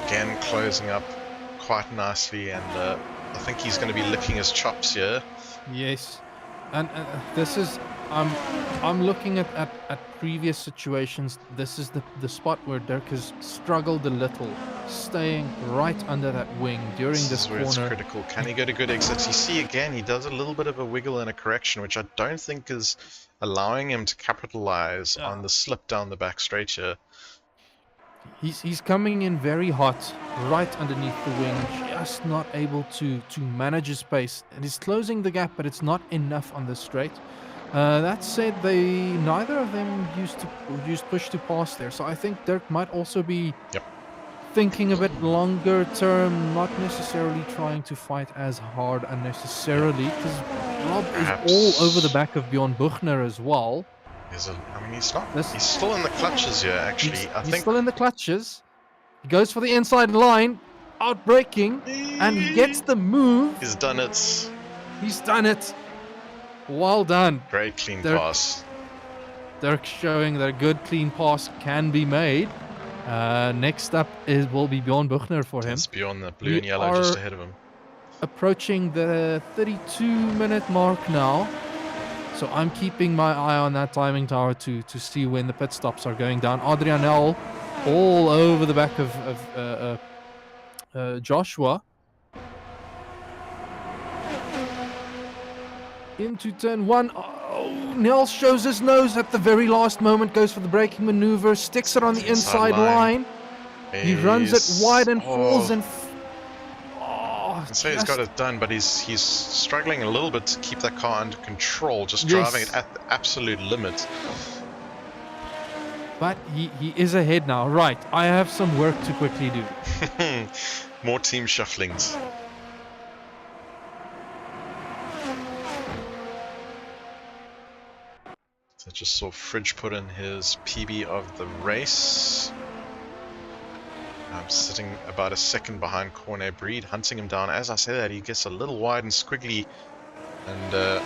S1: Again, closing up quite nicely, and I think he's going to be licking his chops here.
S2: Yes, and this is I'm looking at previous situations. This is the spot where Dirk has struggled a little, staying right under that wing during this
S1: is where
S2: corner.
S1: It's critical. Can he get a good exit? You see again, he does a little bit of a wiggle and a correction, which I don't think is allowing him to capitalize on the slip down the back straight here.
S2: He's coming in very hot, right underneath the wing, just not able to manage his pace. And he's closing the gap, but it's not enough on the straight. That said, neither of them used push to pass there, so I think Dirk might also be thinking a bit longer term, not necessarily trying to fight as hard unnecessarily, because Rob is all over the back of Bjorn Buchner as well.
S1: I mean, he's not. He's still in the clutches here, actually. I think
S2: he's still in the clutches. He goes for the inside line, outbraking, and he gets the move.
S1: He's done it.
S2: He's done it. Well done.
S1: Great clean pass.
S2: Dirk showing that a good clean pass can be made. Next up will be Bjorn Buchner for him.
S1: It's Bjorn, the blue and yellow just ahead of him.
S2: Approaching the 32-minute mark now. So I'm keeping my eye on that timing tower to see when the pit stops are going down. Adrianel all over the back of Joshua. Into turn one. Oh, Nels shows his nose at the very last moment, goes for the braking maneuver, sticks it on the inside line. He runs it wide and falls and...
S1: I'd say he's got it done, but he's struggling a little bit to keep that car under control, just driving it at the absolute limit.
S2: But he is ahead now. Right, I have some work to quickly do.
S1: More team shufflings. So just saw Fridge put in his PB of the race. I'm sitting about a second behind Cornet Breed, hunting him down. As I say that, he gets a little wide and squiggly, and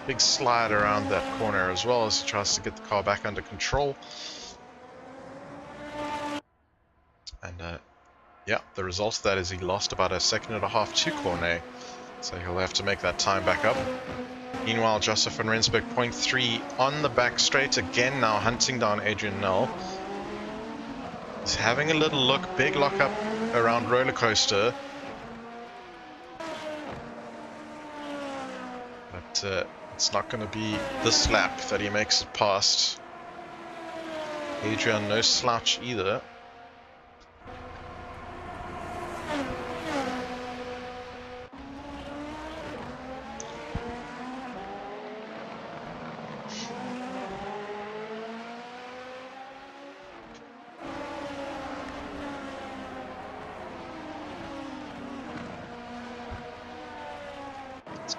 S1: big slide around that corner as well as he tries to get the car back under control. And yeah, the result of that is he lost about a second and a half to Cornet, so he'll have to make that time back up. Meanwhile, Joseph van Rensburg 0.3 on the back straight again, now hunting down Adrian Null. He's having a little look, big lockup around roller coaster. But it's not going to be this lap that he makes it past. Adrian, no slouch either.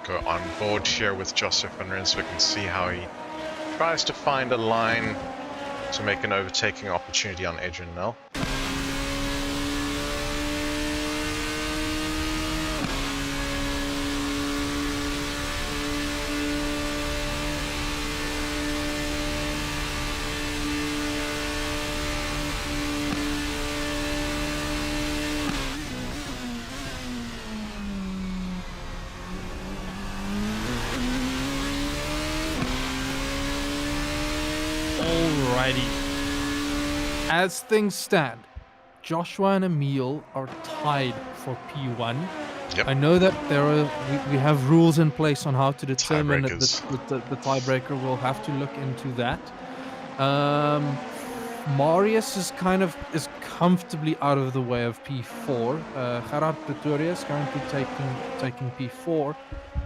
S1: go on board here with Joseph van Renswyk and see how he tries to find a line to make an overtaking opportunity on Adrian Nell.
S2: Alrighty. As things stand, Joshua and Emil are tied for P1.
S1: Yep.
S2: I know that we have rules in place on how to determine the
S1: Tiebreakers.
S2: tiebreaker. We'll have to look into that. Marius is comfortably out of the way of P4. Gerard Pretoria is currently taking P4,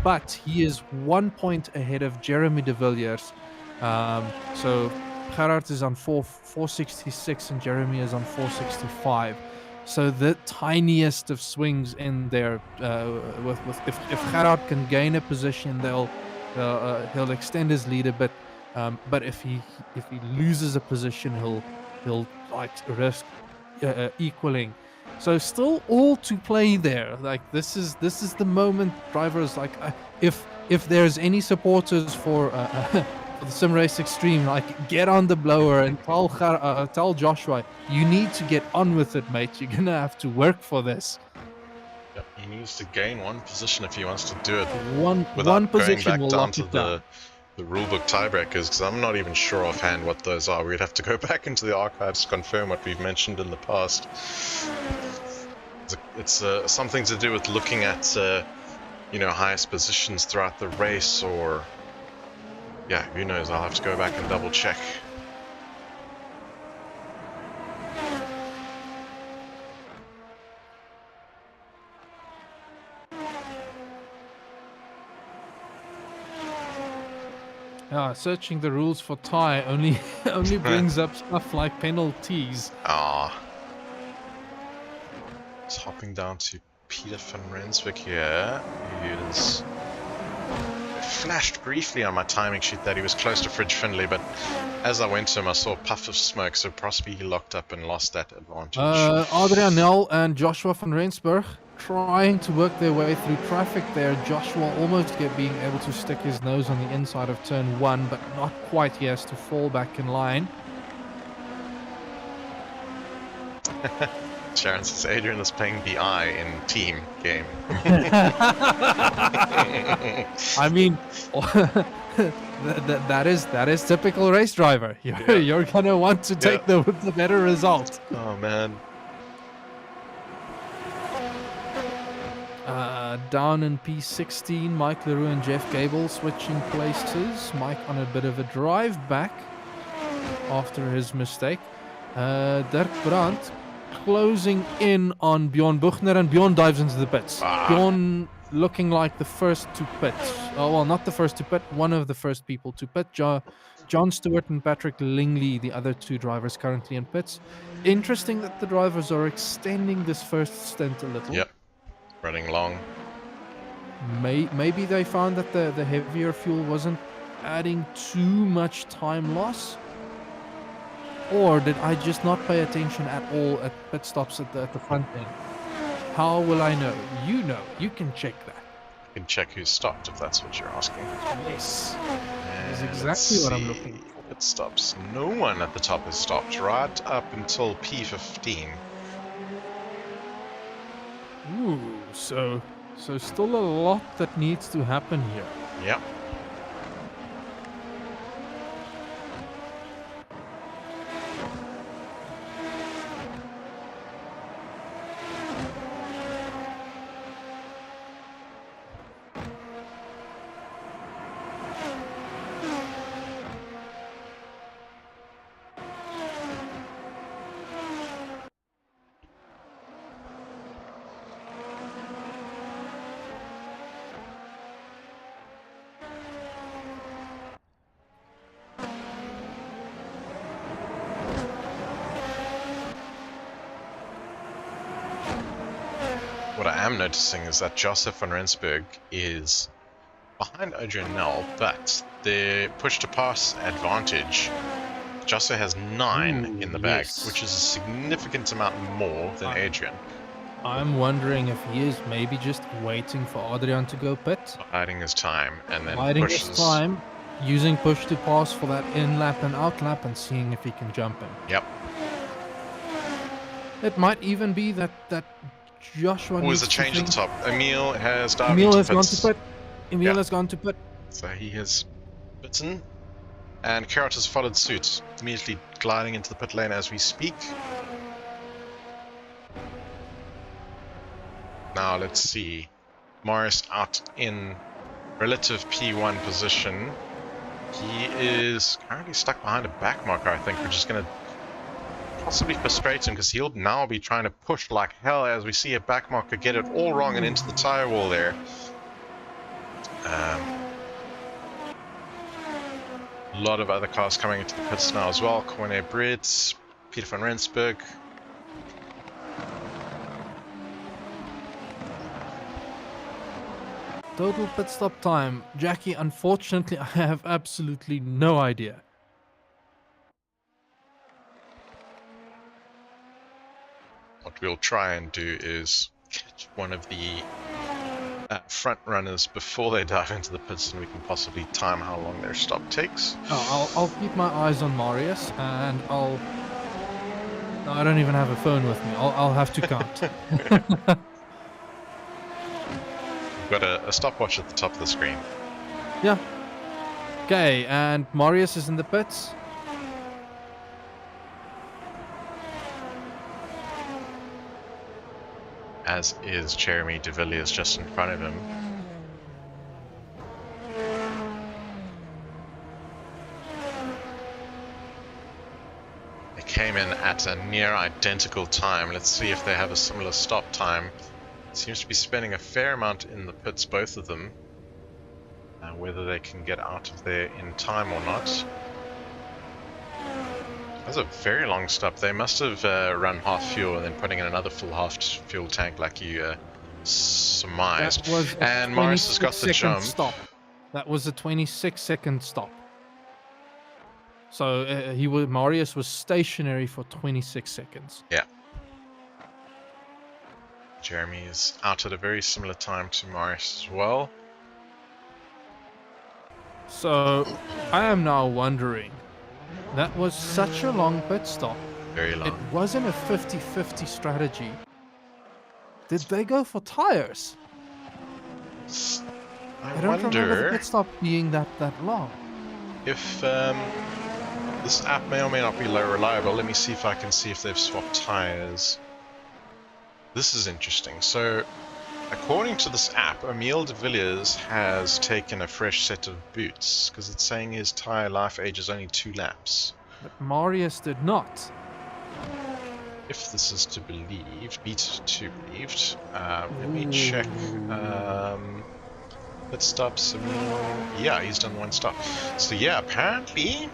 S2: but he is 1 point ahead of Jeremy de Villiers. So Gerard is on 466 and Jeremy is on 465. So the tiniest of swings in there. If Gerard can gain a position, he'll extend his lead a bit. But if he loses a position, he'll like risk equaling. So still all to play there. Like this is the moment drivers like if there's any supporters for the Sim Race Extreme, like get on the blower and tell Joshua, you need to get on with it, mate. You're gonna have to work for this.
S1: Yep, he needs to gain one position if he wants to do it
S2: One position will lock it down.
S1: The rulebook tiebreakers, because I'm not even sure offhand what those are. We'd have to go back into the archives to confirm what we've mentioned in the past. It's something to do with looking at, highest positions throughout the race, or yeah, who knows? I'll have to go back and double check.
S2: Searching the rules for tie only brings up stuff like penalties.
S1: It's hopping down to Peter van Renswyk here. He is flashed briefly on my timing sheet that he was close to Fridge Finley, but as I went to him, I saw a puff of smoke, so possibly he locked up and lost that advantage.
S2: Adrian Nel and Joshua van Rensburg trying to work their way through traffic there. Joshua almost being able to stick his nose on the inside of turn 1, but not quite. He has to fall back in line.
S1: Sharon says Adrian is playing BI in team game.
S2: I mean, that is typical race driver. You're gonna want to take the better result.
S1: Oh man.
S2: Down in P16, Mike Leroux and Jeff Gable switching places. Mike on a bit of a drive back after his mistake. Dirk Brandt closing in on Bjorn Buchner, and Bjorn dives into the pits. Bjorn looking like the first to pit. Oh, well, not the first to pit, one of the first people to pit. John Stewart and Patrick Lingley, the other two drivers currently in pits. Interesting that the drivers are extending this first stint a little.
S1: Yep, running long.
S2: Maybe they found that the heavier fuel wasn't adding too much time loss. Or did I just not pay attention at all at pit stops at the front end? How will I know? You know. You can check that.
S1: You can check who stopped if that's what you're asking.
S2: Yes. That's exactly what I'm looking for.
S1: Pit stops. No one at the top has stopped right up until P15.
S2: Ooh, so still a lot that needs to happen here.
S1: Yep. What I am noticing is that Joseph van Rensburg is behind Adrianel, but the push to pass advantage, Josso has 9 in the bag,
S2: yes.
S1: which is a significant amount more than Adrian.
S2: I'm wondering if he is maybe just waiting for Adrian to go pit.
S1: Biding his time and then
S2: Biding
S1: pushes.
S2: his time, using push to pass for that in lap and out lap and seeing if he can jump him.
S1: Yep.
S2: It might even be that Joshua needs
S1: a change at the top. Emil has dived
S2: Emil
S1: into
S2: has gone
S1: pits.
S2: to pit. Emil has gone to pit.
S1: So he has bitten. And Carrot has followed suit, immediately gliding into the pit lane as we speak. Now let's see. Morris out in relative P1 position. He is currently stuck behind a back marker, I think, which is going to possibly frustrate him because he'll now be trying to push like hell as we see a back marker get it all wrong and into the tire wall there. A lot of other cars coming into the pits now as well. Corne Brits, Peter van Rensburg.
S2: Total pit stop time. Jackie, unfortunately, I have absolutely no idea.
S1: What we'll try and do is catch one of the front runners before they dive into the pits, and we can possibly time how long their stop takes.
S2: I'll keep my eyes on Marius, and No, I don't even have a phone with me. I'll have to count.
S1: We've got a stopwatch at the top of the screen.
S2: Yeah. Okay, and Marius is in the pits.
S1: As is Jeremy de Villiers just in front of him. They came in at a near identical time. Let's see if they have a similar stop time. Seems to be spending a fair amount in the pits, both of them. Whether they can get out of there in time or not. That's a very long stop. They must have run half fuel and then putting in another full half fuel tank like you surmised. And Morris has got the jump.
S2: Stop. That was a 26-second stop. So Marius was stationary for 26 seconds.
S1: Yeah. Jeremy is out at a very similar time to Morris as well.
S2: So I am now wondering, that was such a long pit stop.
S1: Very long.
S2: It wasn't a 50-50 strategy. Did they go for tires? I don't remember the pit stop being that long.
S1: If this app may or may not be reliable, let me see if I can see if they've swapped tires. This is interesting. So, according to this app, Emil de Villiers has taken a fresh set of boots because it's saying his tire life age is only 2 laps.
S2: But Marius did not.
S1: If this is to be believed, let me check. Pit stops. Yeah, he's done 1 stop. So yeah, apparently.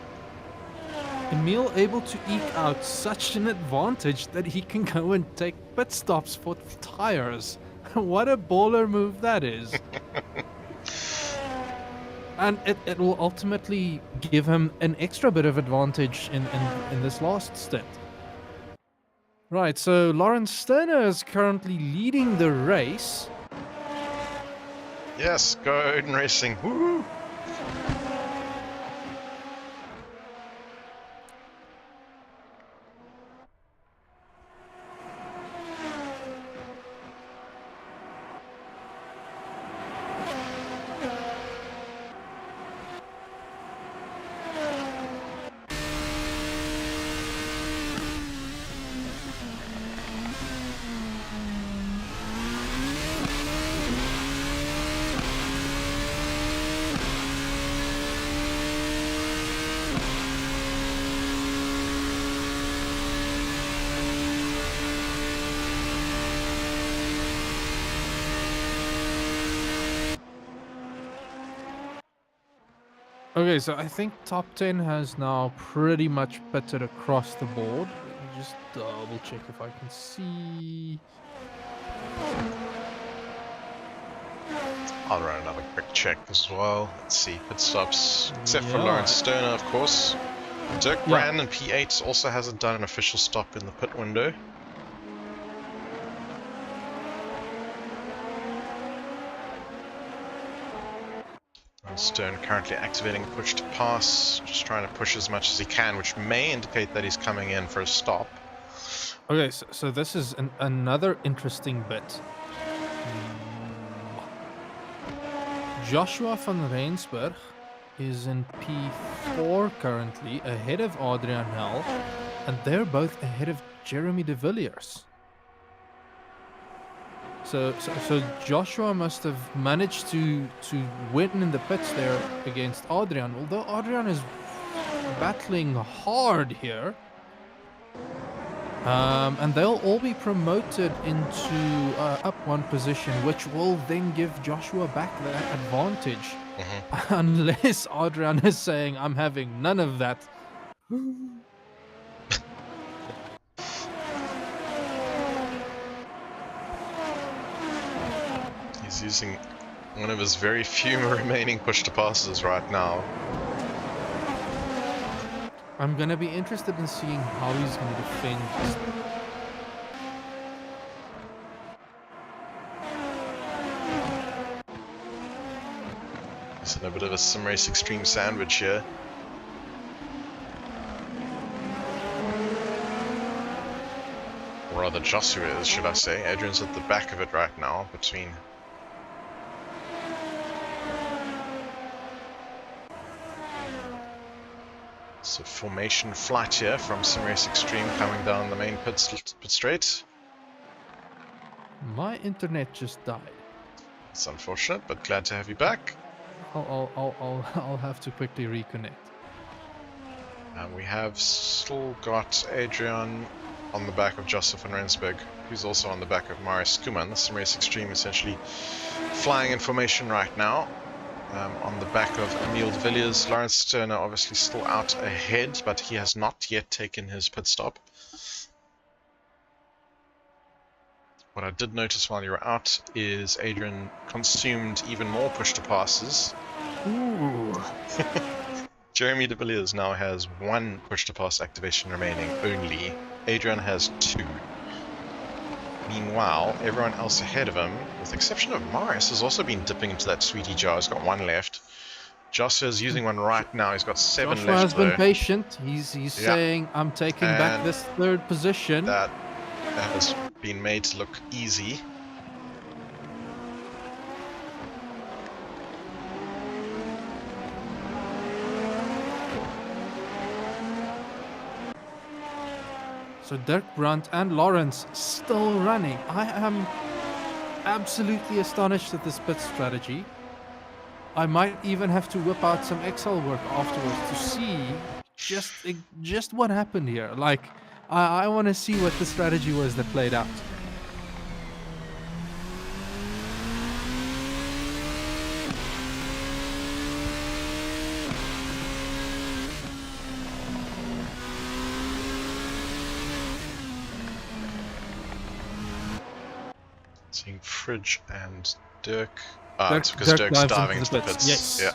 S2: Emil able to eke out such an advantage that he can go and take pit stops for tires. What a baller move that is. And it will ultimately give him an extra bit of advantage in this last stint. Right, so Lawrence Sterner is currently leading the race.
S1: Yes, go Odin Racing. Woo!
S2: Okay, so I think top 10 has now pretty much pitted across the board. Let me just double check if I can see.
S1: I'll run another quick check as well. Let's see, pit stops, except for
S2: Yeah.
S1: Lawrence Stoner, of course. Dirk
S2: Yeah.
S1: Brand in P8 also hasn't done an official stop in the pit window. Stern currently activating push to pass, just trying to push as much as he can, which may indicate that he's coming in for a stop.
S2: Okay, so this is another interesting bit. Joshua van Rensburg is in P4 currently, ahead of Adrian Hell, and they're both ahead of Jeremy de Villiers. So Joshua must have managed to win in the pits there against Adrian, although Adrian is battling hard here. And they'll all be promoted into up one position, which will then give Joshua back that advantage. Unless Adrian is saying, I'm having none of that.
S1: He's using one of his very few remaining push to passes right now.
S2: I'm going to be interested in seeing how he's going to defend this.
S1: He's in a bit of a sim race extreme sandwich here. Or rather, Joshua is, should I say. Adrian's at the back of it right now, between... So formation flight here from sim race extreme coming down the main pit straight.
S2: My internet just died.
S1: It's unfortunate, but glad to have you back.
S2: I'll have to quickly reconnect.
S1: We have still got Adrian on the back of Joseph van Rensburg, who's also on the back of Marius Kuman. The sim race extreme essentially flying in formation right now. On the back of Emile de Villiers. Lawrence Sterner obviously still out ahead, but he has not yet taken his pit stop. What I did notice while you were out is Adrian consumed even more push to passes.
S2: Ooh.
S1: Jeremy de Villiers now has one push to pass activation remaining only. Adrian has two. Meanwhile, everyone else ahead of him, with the exception of Marius, has also been dipping into that sweetie jar. He's got one left. Joshua's using one right now. He's got seven
S2: Joshua
S1: left.
S2: has been patient. He's saying, I'm taking back this third position.
S1: That has been made to look easy.
S2: So Dirk Brandt and Lawrence still running. I am absolutely astonished at this pit strategy. I might even have to whip out some Excel work afterwards to see just what happened here. Like, I want to see what the strategy was that played out.
S1: Seeing Fridge and Dirk. It's because Dirk's diving into the pits.
S2: Yes.
S1: Yeah.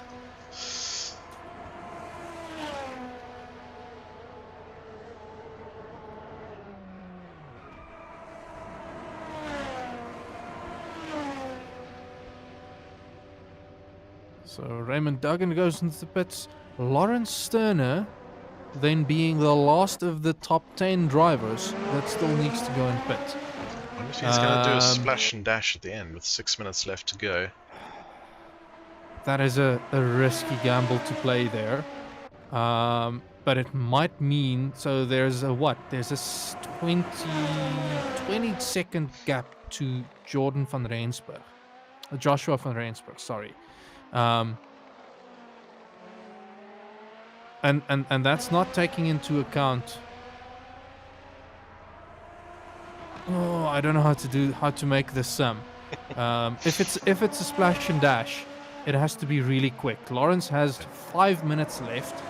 S2: So Raymond Duggan goes into the pits. Lawrence Sterner, then being the last of the top 10 drivers that still needs to go in pit.
S1: I wonder if he's going to do a splash and dash at the end with 6 minutes left to go.
S2: That is a risky gamble to play there. But it might mean, so there's a what? There's a 20 second gap to Jordan van Rensburg. Joshua van Rensburg, sorry. And that's not taking into account. Oh, I don't know how to make this sum. If it's a splash and dash, it has to be really quick. Lawrence has 5 minutes left.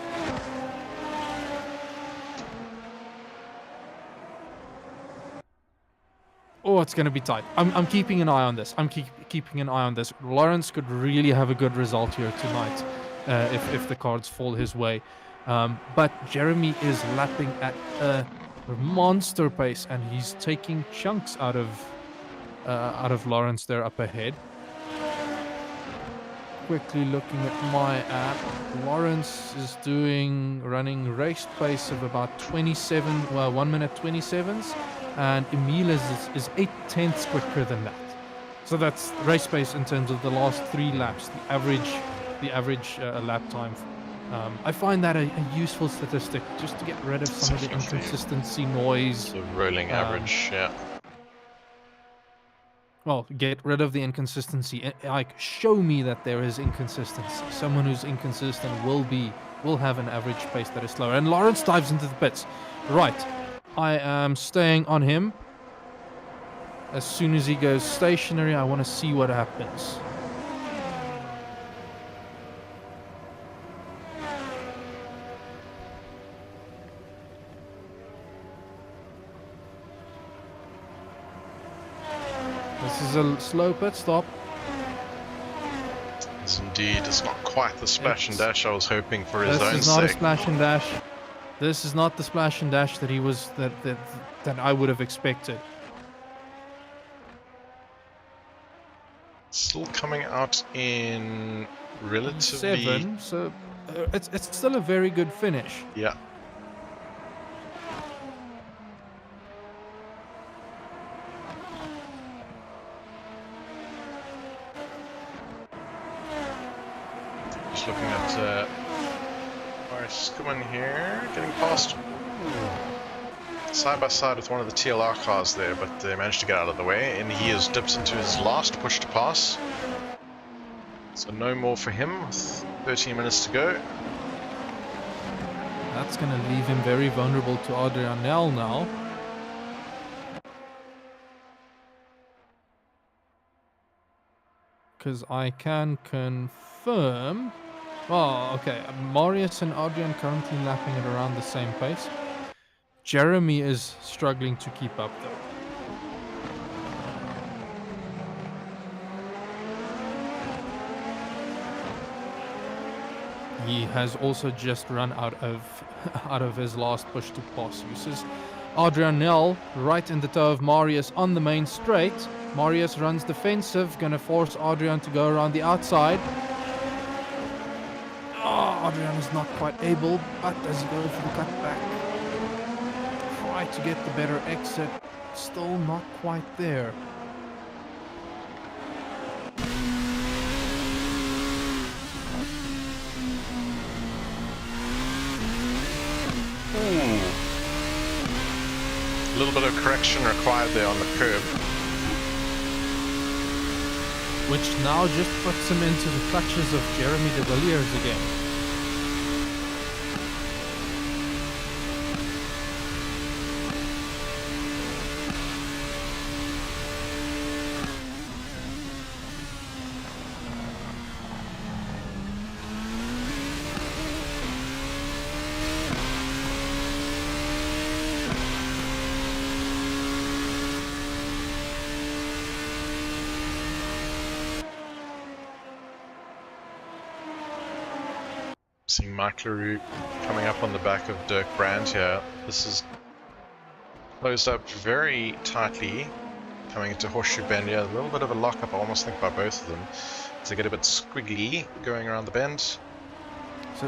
S2: Oh, it's going to be tight. I'm keeping an eye on this. I'm keeping an eye on this. Lawrence could really have a good result here tonight if the cards fall his way. But Jeremy is lapping at a monster pace, and he's taking chunks out of Lawrence there up ahead. Quickly looking at my app, Lawrence is running race pace of about 1 minute 27s, and Emil is 8/10ths quicker than that. So that's race pace in terms of the last 3 laps, the average lap time. I find that a useful statistic just to get rid of some of the inconsistency noise.
S1: The rolling average, yeah.
S2: Well, get rid of the inconsistency. Like, show me that there is inconsistency. Someone who's inconsistent will have an average pace that is slower. And Lawrence dives into the pits. Right. I am staying on him. As soon as he goes stationary, I want to see what happens. This is a slow pit stop.
S1: Yes, indeed. It's not quite the splash and dash I was hoping for his own sake.
S2: This is not a splash and dash. This is not the splash and dash that he was that I would have expected.
S1: Still coming out in relatively
S2: 7, so it's still a very good finish.
S1: Yeah. Just looking at Scuman here, getting past side by side with one of the TLR cars there, but they managed to get out of the way, and he has dipped into his last push to pass. So no more for him with 13 minutes to go.
S2: That's going to leave him very vulnerable to Adrianel now. Because I can confirm... Oh, okay. Marius and Adrian currently lapping at around the same pace. Jeremy is struggling to keep up, though. He has also just run out of his last push to pass uses. Adrianel right in the toe of Marius on the main straight. Marius runs defensive, gonna force Adrian to go around the outside. Oh, Adrian is not quite able, but does he go for the cutback? Try to get the better exit, still not quite there.
S1: A little bit of correction required there on the curb.
S2: Which now just puts him into the clutches of Jeremy de Villiers again.
S1: Seeing Mike LaRue coming up on the back of Dirk Brand here. This is closed up very tightly, coming into Horseshoe Bend. Yeah, a little bit of a lockup, I almost think, by both of them. To get a bit squiggly going around the bend.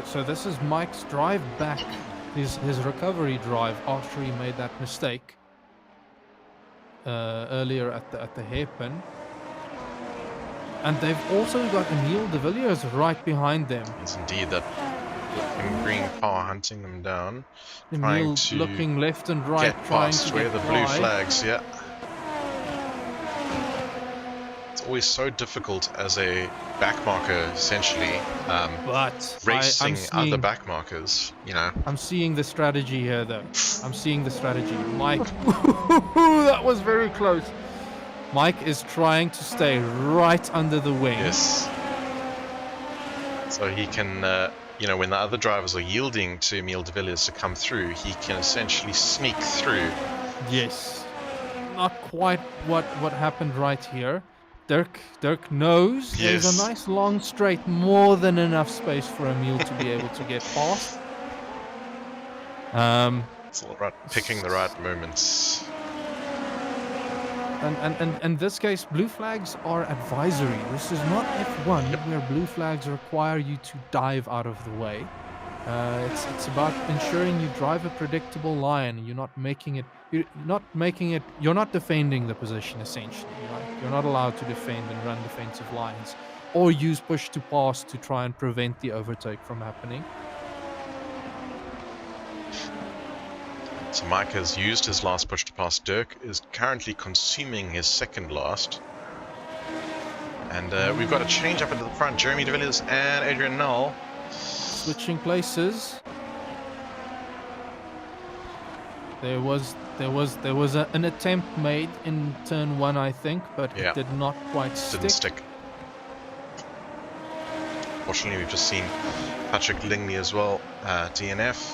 S2: So this is Mike's drive back, his recovery drive after he made that mistake earlier at the hairpin. And they've also got Emil de Villiers right behind them.
S1: Yes, indeed, that looking green car hunting them down.
S2: Emil looking left and right, trying to
S1: where
S2: get
S1: the
S2: by.
S1: blue flags, yeah. It's always so difficult as a backmarker, essentially,
S2: but
S1: racing other backmarkers, you know.
S2: I'm seeing the strategy here, though. I'm seeing the strategy. Mike, that was very close. Mike is trying to stay right under the wing.
S1: Yes. So he can, you know, when the other drivers are yielding to Emil de Villiers to come through, he can essentially sneak through.
S2: Yes. not quite what happened right here. Dirk knows there's a
S1: Yes.
S2: nice long straight, more than enough space for Emil to be able to get past.
S1: It's all about picking the right moments.
S2: And in this case, blue flags are advisory. This is not F1 where blue flags require you to dive out of the way. It's about ensuring you drive a predictable line. You're not making it. You're not defending the position essentially. Right? You're not allowed to defend and run defensive lines, or use push to pass to try and prevent the overtake from happening.
S1: So Mike has used his last push to pass. Dirk is currently consuming his second last. And we've got a change up into the front. Jeremy de Villiers and Adrian Null
S2: switching places. There was an attempt made in turn 1, I think, but it did not quite stick.
S1: Didn't stick. Fortunately, we've just seen Patrick Lingley as well, DNF.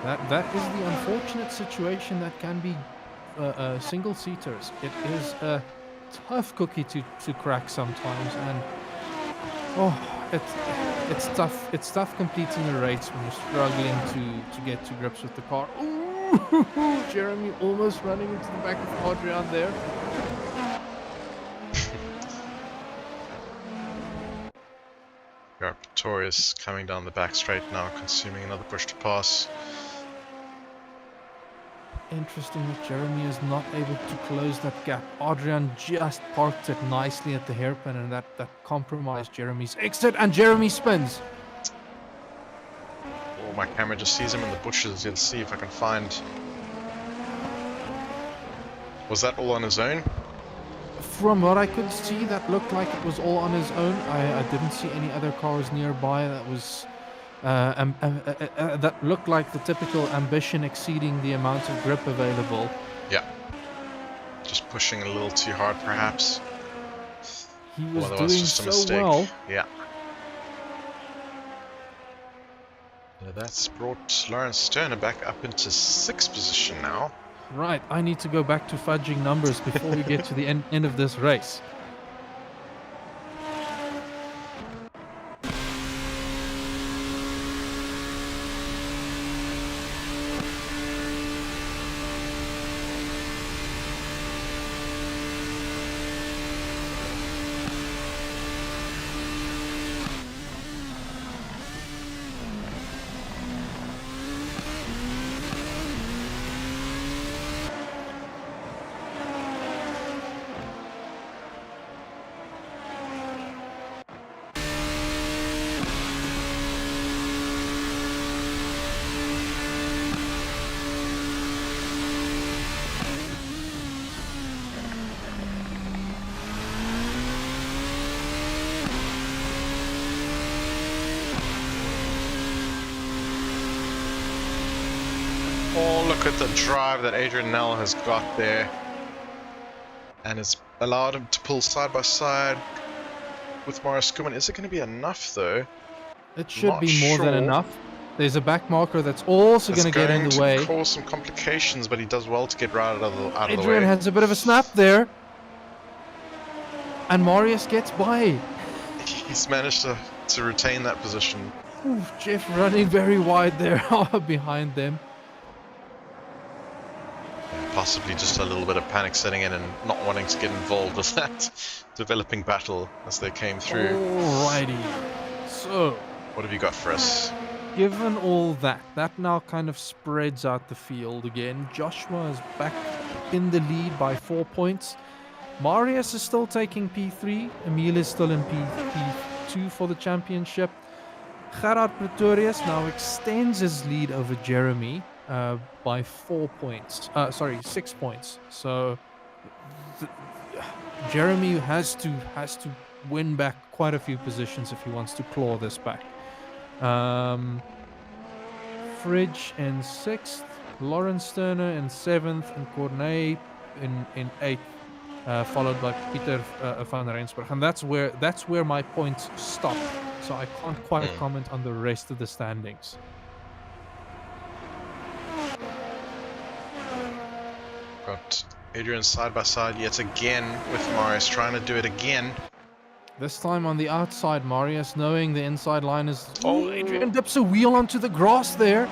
S2: That is the unfortunate situation that can be single seaters. It is a tough cookie to crack sometimes, and it's tough. It's tough completing a race when you're struggling to get to grips with the car. Ooh, Jeremy almost running into the back of Adrian there.
S1: Pretorius coming down the back straight now, consuming another push to pass.
S2: Interesting that Jeremy is not able to close that gap. Adrian just parked it nicely at the hairpin, and that compromised Jeremy's exit, and Jeremy spins.
S1: Oh, my camera just sees him in the bushes. You'll see if I can find... Was that all on his own?
S2: From what I could see, that looked like it was all on his own. I didn't see any other cars nearby. That was that looked like the typical ambition exceeding the amount of grip available.
S1: Yeah. Just pushing a little too hard, perhaps.
S2: He was doing so well.
S1: Yeah. That's brought Lawrence Sterner back up into 6th position now.
S2: Right, I need to go back to fudging numbers before we get to the end of this race.
S1: Oh, look at the drive that Adrian Nell has got there. And it's allowed him to pull side by side with Morris Kuhlman. Is it going to be enough, though?
S2: It should be more than enough. There's a back marker that's also going to get in the way.
S1: It's going to cause some complications, but he does well to get right out of the way.
S2: Adrian has a bit of a snap there. And Marius gets by.
S1: He's managed to retain that position.
S2: Ooh, Jeff running very wide there behind them.
S1: Possibly just a little bit of panic setting in and not wanting to get involved with that developing battle as they came through.
S2: Alrighty. So,
S1: what have you got for us?
S2: Given all that now kind of spreads out the field again. Joshua is back in the lead by 4 points. Marius is still taking P3. Emil is still in P2 for the championship. Gerard Pretorius now extends his lead over Jeremy by 4 points. 6 points. So Jeremy has to win back quite a few positions if he wants to claw this back. Fridge in 6th, Lawrence Sterner in 7th, and Cornet in 8th, followed by Peter van Rensburg. And that's where my points stop. So I can't quite comment on the rest of the standings.
S1: Got Adrian side by side yet again with Marius, trying to do it again.
S2: This time on the outside, Marius knowing the inside line is...
S1: Oh,
S2: Adrian dips a wheel onto the grass there.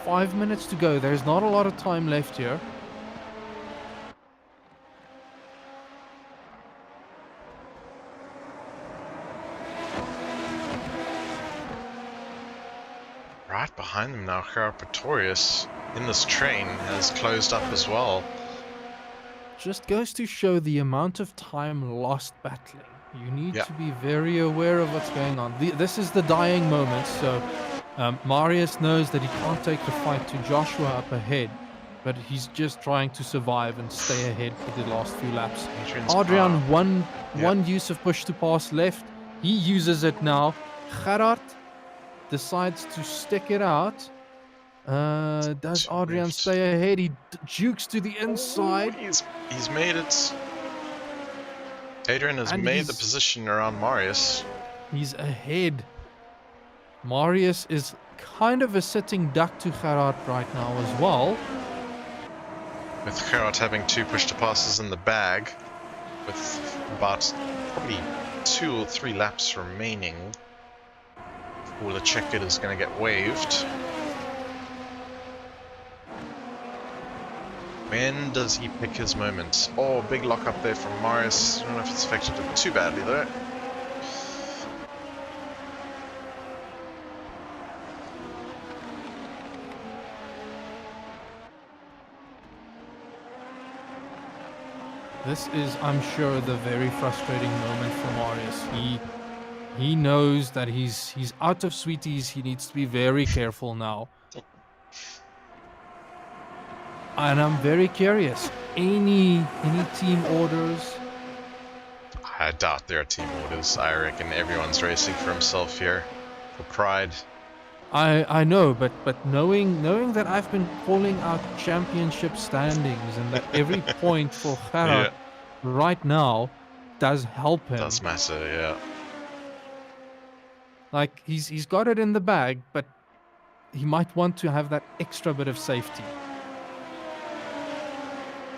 S2: Five minutes to go. There's not a lot of time left here.
S1: Right behind them now, Gerard Pretorius in this train has closed up as well.
S2: Just goes to show the amount of time lost battling. You need to be very aware of what's going on. This is the dying moment, so Marius knows that he can't take the fight to Joshua up ahead, but he's just trying to survive and stay ahead for the last few laps. Adrian, one use of push to pass left. He uses it now. Gerard decides to stick it out. Does Adrian stay ahead? He jukes to the inside.
S1: He's made it. Adrian has made the position around Marius.
S2: He's ahead. Marius is kind of a sitting duck to Gerard right now as well.
S1: With Gerard having 2 push to passes in the bag, with about probably 2 or 3 laps remaining before the checker is going to get waved. When does he pick his moment? Oh, big lock up there from Marius. I don't know if it's affected him too badly though.
S2: This is, I'm sure, the very frustrating moment for Marius. He knows that he's out of sweeties. He needs to be very careful now. And I'm very curious. Any team orders?
S1: I doubt there are team orders. I reckon everyone's racing for himself here, for pride.
S2: I know, but knowing that I've been calling out championship standings and that every point for Gerard right now does help him.
S1: Does matter, yeah.
S2: Like he's got it in the bag, but he might want to have that extra bit of safety.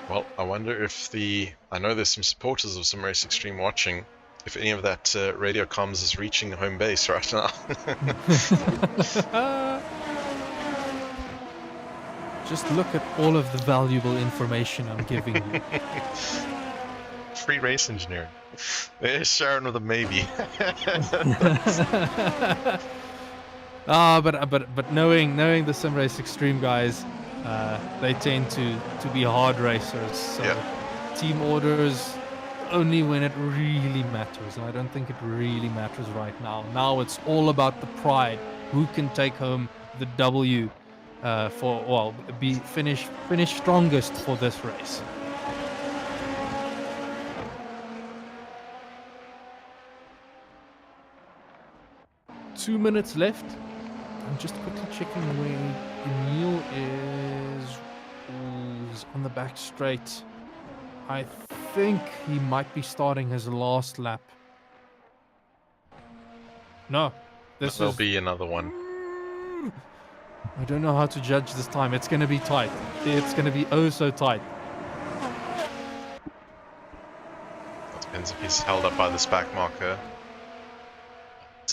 S1: Well, I wonder if I know there's some supporters of Sim Race Extreme watching, if any of that radio comms is reaching home base right now.
S2: Just look at all of the valuable information I'm giving you.
S1: Free race engineering. There's Sharon with a maybe.
S2: But knowing the Sim Race Extreme guys, they tend to be hard racers. So team orders only when it really matters, and I don't think it really matters right now. Now it's all about the pride. Who can take home the W finish strongest for this race. Two minutes left. I'm just quickly checking where Emil is. Ooh, he's on the back straight. I think he might be starting his last lap. No,
S1: there'll be another one.
S2: I don't know how to judge this time. It's going to be tight. It's going to be oh so tight.
S1: It depends if he's held up by this back marker.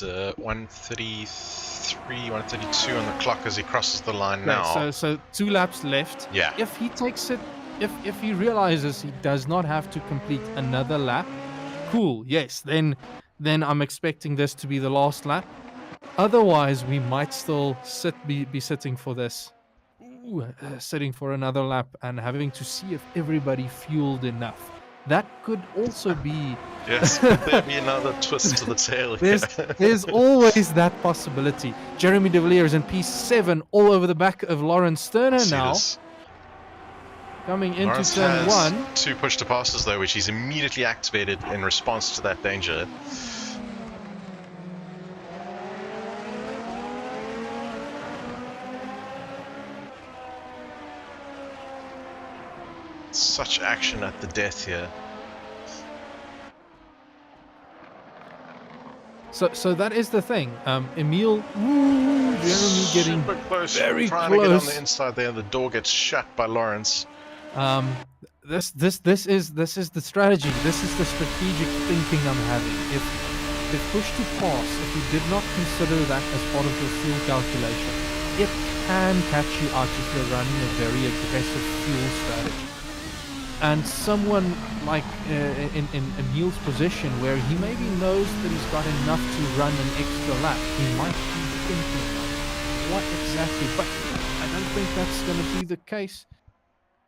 S1: At 133, 132 on the clock as he crosses the line now.
S2: So 2 laps left.
S1: Yeah.
S2: If he takes it, if he realizes he does not have to complete another lap, cool. Yes, then I'm expecting this to be the last lap. Otherwise, we might still be sitting for this. Sitting for another lap and having to see if everybody fueled enough. That could also be...
S1: Yes, could there be another twist to the tail here?
S2: There's always that possibility. Jeremy de Villiers in P7 all over the back of Lawrence Sterner now. Coming into
S1: Lawrence
S2: turn
S1: has
S2: 1.
S1: 2 push to passes though, which he's immediately activated in response to that danger. Such action at the death here.
S2: So that is the thing. Emil, Jeremy getting
S1: super close,
S2: very
S1: trying to get on the
S2: close.
S1: inside there. The door gets shut by Lawrence.
S2: This is the strategy. This is the strategic thinking I'm having. If push to pass, if you did not consider that as part of your fuel calculation, it can catch you out if you're running a very aggressive fuel strategy. And someone like in Emil's position, where he maybe knows that he's got enough to run an extra lap, he might be thinking, what exactly? But I don't think that's going to be the case.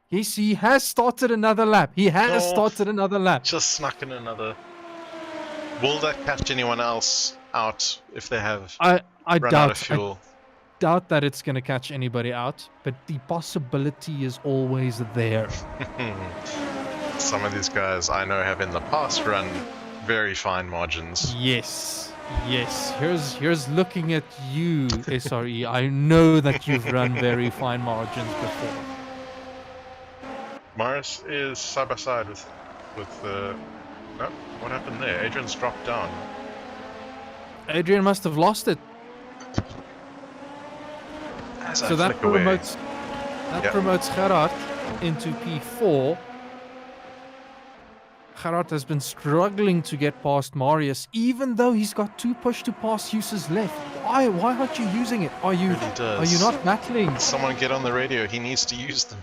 S2: He has started another lap. He has started another lap.
S1: Just snuck in another. Will that catch anyone else out if they have
S2: I
S1: run out of fuel?
S2: I doubt that it's going to catch anybody out, but the possibility is always there.
S1: Some of these guys I know have in the past run very fine margins.
S2: Yes. Here's looking at you, SRE. I know that you've run very fine margins before.
S1: Morris is side by side with oh, what happened there? Adrian's dropped down.
S2: Adrian must have lost it. So that promotes Gerard into P4. Gerard has been struggling to get past Marius, even though he's got 2 push-to-pass uses left. Why aren't you using it? Are you not battling?
S1: Someone get on the radio. He needs to use them.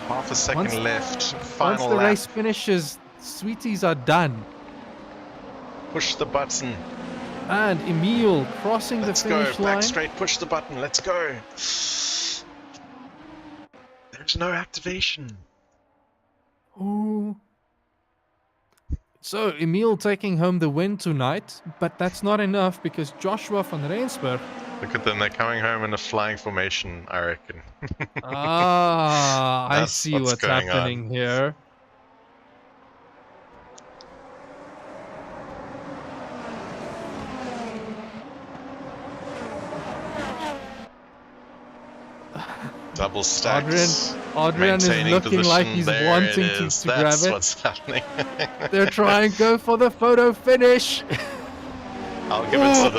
S1: Half a second left. Final
S2: once the
S1: lap.
S2: race finishes, sweeties are done.
S1: Push the button.
S2: And Emil crossing the finish line.
S1: Let's go. Back straight. Push the button. Let's go. There's no activation.
S2: Ooh. So Emil taking home the win tonight, but that's not enough because Joshua van Rensburg.
S1: Look at them, they're coming home in a flying formation, I reckon.
S2: I see what's happening here.
S1: Double stacks.
S2: Adrian is looking like he's wanting to grab it.
S1: That's what's happening.
S2: They're trying to go for the photo finish.
S1: I'll give it to them.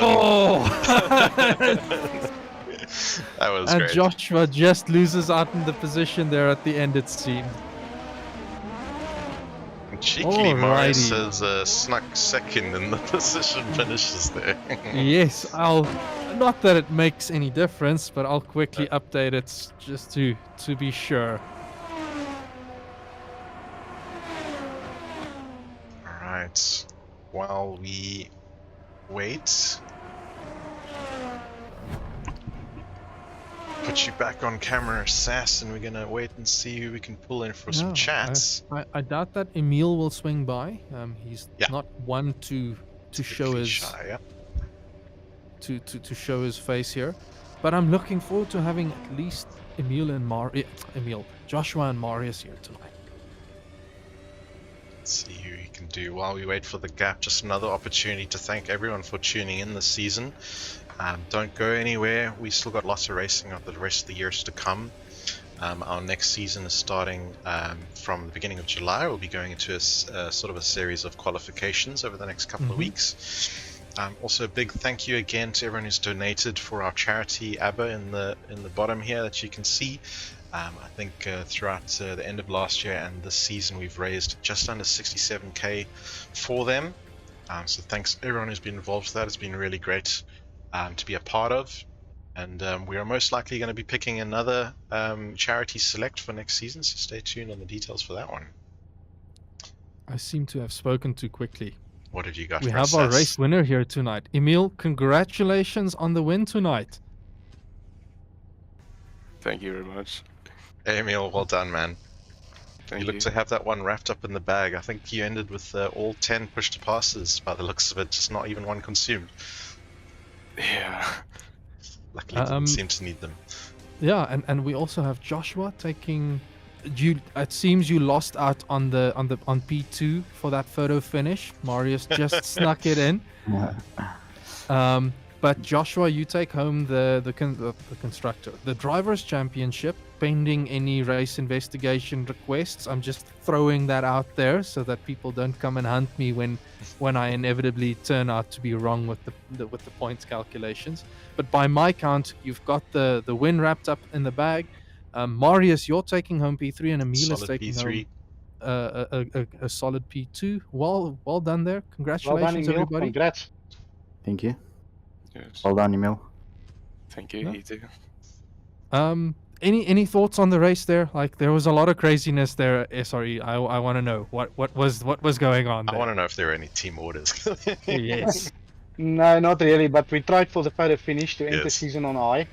S1: That was great.
S2: And Joshua just loses out in the position there at the end, it seemed.
S1: Cheekily, Morris has snuck second in the position finishes there.
S2: Yes, not that it makes any difference, but I'll quickly update it just to be sure.
S1: Alright, while we wait, put you back on camera, Sass, and we're gonna wait and see who we can pull in for some chats.
S2: I doubt that Emil will swing by. He's not one to show his
S1: shy,
S2: to show his face here, but I'm looking forward to having at least Joshua and Marius here tonight.
S1: Let's see who we can do while we wait for the gap. Just another opportunity to thank everyone for tuning in this season. Don't go anywhere. We still got lots of racing of the rest of the years to come. Our next season is starting from the beginning of July. We'll be going into a sort of a series of qualifications over the next couple of weeks. Also, a big thank you again to everyone who's donated for our charity Abba in the bottom here that you can see. I think throughout the end of last year and this season we've raised just under 67k for them. So thanks everyone who's been involved with that. It's been really great to be a part of. And we are most likely going to be picking another charity select for next season, so stay tuned on the details for that one.
S2: I seem to have spoken too quickly.
S1: What have you got?
S2: We have our race winner here tonight. Emil, congratulations on the win tonight.
S3: Thank you very much.
S1: Hey, Emil, well done, man.
S3: Thank
S1: you look to have that one wrapped up in the bag. I think you ended with all 10 push-to-passes by the looks of it, just not even one consumed.
S3: Yeah.
S1: Luckily, didn't seem to need them.
S2: Yeah, and we also have Joshua taking. It seems you lost out on P2 for that photo finish. Marius just snuck it in. But Joshua, you take home the constructor, the drivers' championship, pending any race investigation requests. I'm just throwing that out there so that people don't come and hunt me when I inevitably turn out to be wrong with the points calculations. But by my count, you've got the win wrapped up in the bag. Marius, you're taking home P3, and Emil is
S1: Solid
S2: taking
S1: P3.
S2: home a solid P2. Well done there.
S4: Well
S2: Congratulations,
S4: done, Emil.
S2: everybody.
S4: Congrats.
S5: Thank you.
S3: Yes.
S5: Well done, Emil.
S3: Thank you,
S2: No.
S3: you too.
S2: Any thoughts on the race there? Like, there was a lot of craziness there. Sorry, I want to know what was going on
S1: I
S2: there.
S1: want to know if there are any team orders.
S2: Yes.
S4: No, not really, but we tried for the photo finish to end the
S1: Yes.
S4: season on high.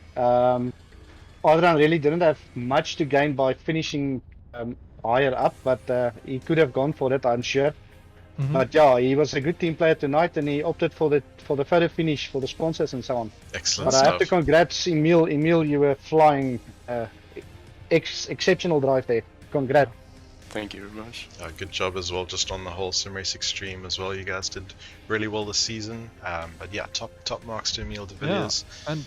S4: Adrian really didn't have much to gain by finishing higher up, but he could have gone for it, I'm sure.
S2: Mhm.
S4: But yeah, he was a good team player tonight, and he opted for the photo finish for the sponsors and so on.
S1: Excellent
S4: But I have to
S1: stuff.
S4: congrats Emil. Emil, you were flying. Exceptional drive there. Congrats.
S3: Thank you very much.
S1: Good job as well, just on the whole SimRace Extreme as well. You guys did really well this season. But yeah, top marks to Emil de Villiers.
S2: And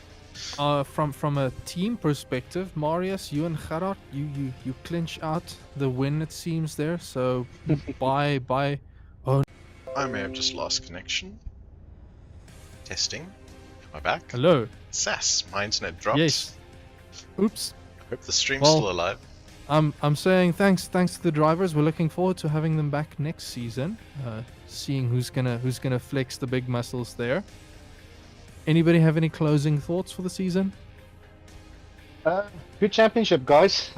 S2: from a team perspective, Marius, you and Gerard, you clinch out the win, it seems there. So by
S1: I may have just lost connection. Testing. Am I back?
S2: hello.
S1: Sass, my internet dropped.
S2: Yes. Oops.
S1: Hope the stream's
S2: Well-
S1: still alive.
S2: I'm saying thanks to the drivers. We're looking forward to having them back next season. Seeing who's gonna flex the big muscles there. Anybody have any closing thoughts for the season?
S4: Good championship, guys.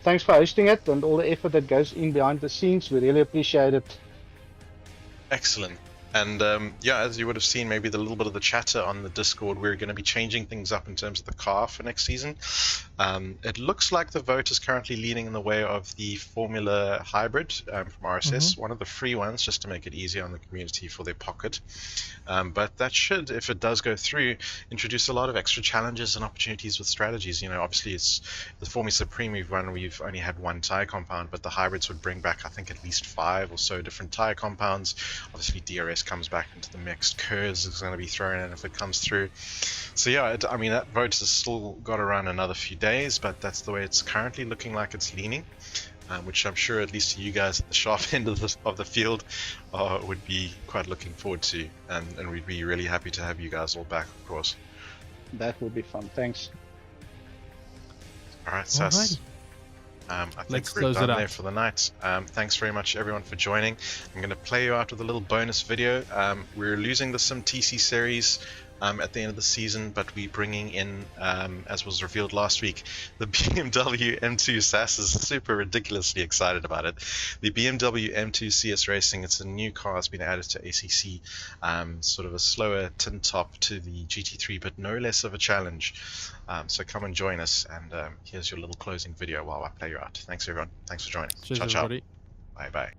S4: Thanks for hosting it and all the effort that goes in behind the scenes. We really appreciate it.
S1: Excellent. And yeah, as you would have seen, maybe the little bit of the chatter on the Discord, we're going to be changing things up in terms of the car for next season. It looks like the vote is currently leaning in the way of the Formula Hybrid from RSS, one of the free ones, just to make it easier on the community for their pocket. But that should, if it does go through, introduce a lot of extra challenges and opportunities with strategies. You know, obviously it's the Formula Supreme we've run, we've only had one tire compound, but the hybrids would bring back, I think, at least 5 or so different tire compounds. Obviously DRS comes back into the mix. Curves is going to be thrown in if it comes through. So yeah, I mean, that vote has still got to run another few days, but that's the way it's currently looking like it's leaning, which I'm sure at least you guys at the sharp end of the field would be quite looking forward to, and we'd be really happy to have you guys all back, of course.
S4: That will be fun. Thanks.
S1: All right, Sass. I think
S2: Let's
S1: we're
S2: close it
S1: done
S2: out.
S1: there for the night. Thanks very much, everyone, for joining. I'm going to play you out with a little bonus video. We're losing the SimTC series at the end of the season, but we're bringing in, as was revealed last week, the BMW M2 Sass is super ridiculously excited about it. The BMW M2 CS Racing, it's a new car that's been added to ACC, sort of a slower tin top to the GT3, but no less of a challenge. So come and join us, and here's your little closing video while I play you out. Thanks everyone. Thanks for joining.
S2: Cheers,
S1: Ciao, ciao.
S2: everybody.
S1: Bye bye.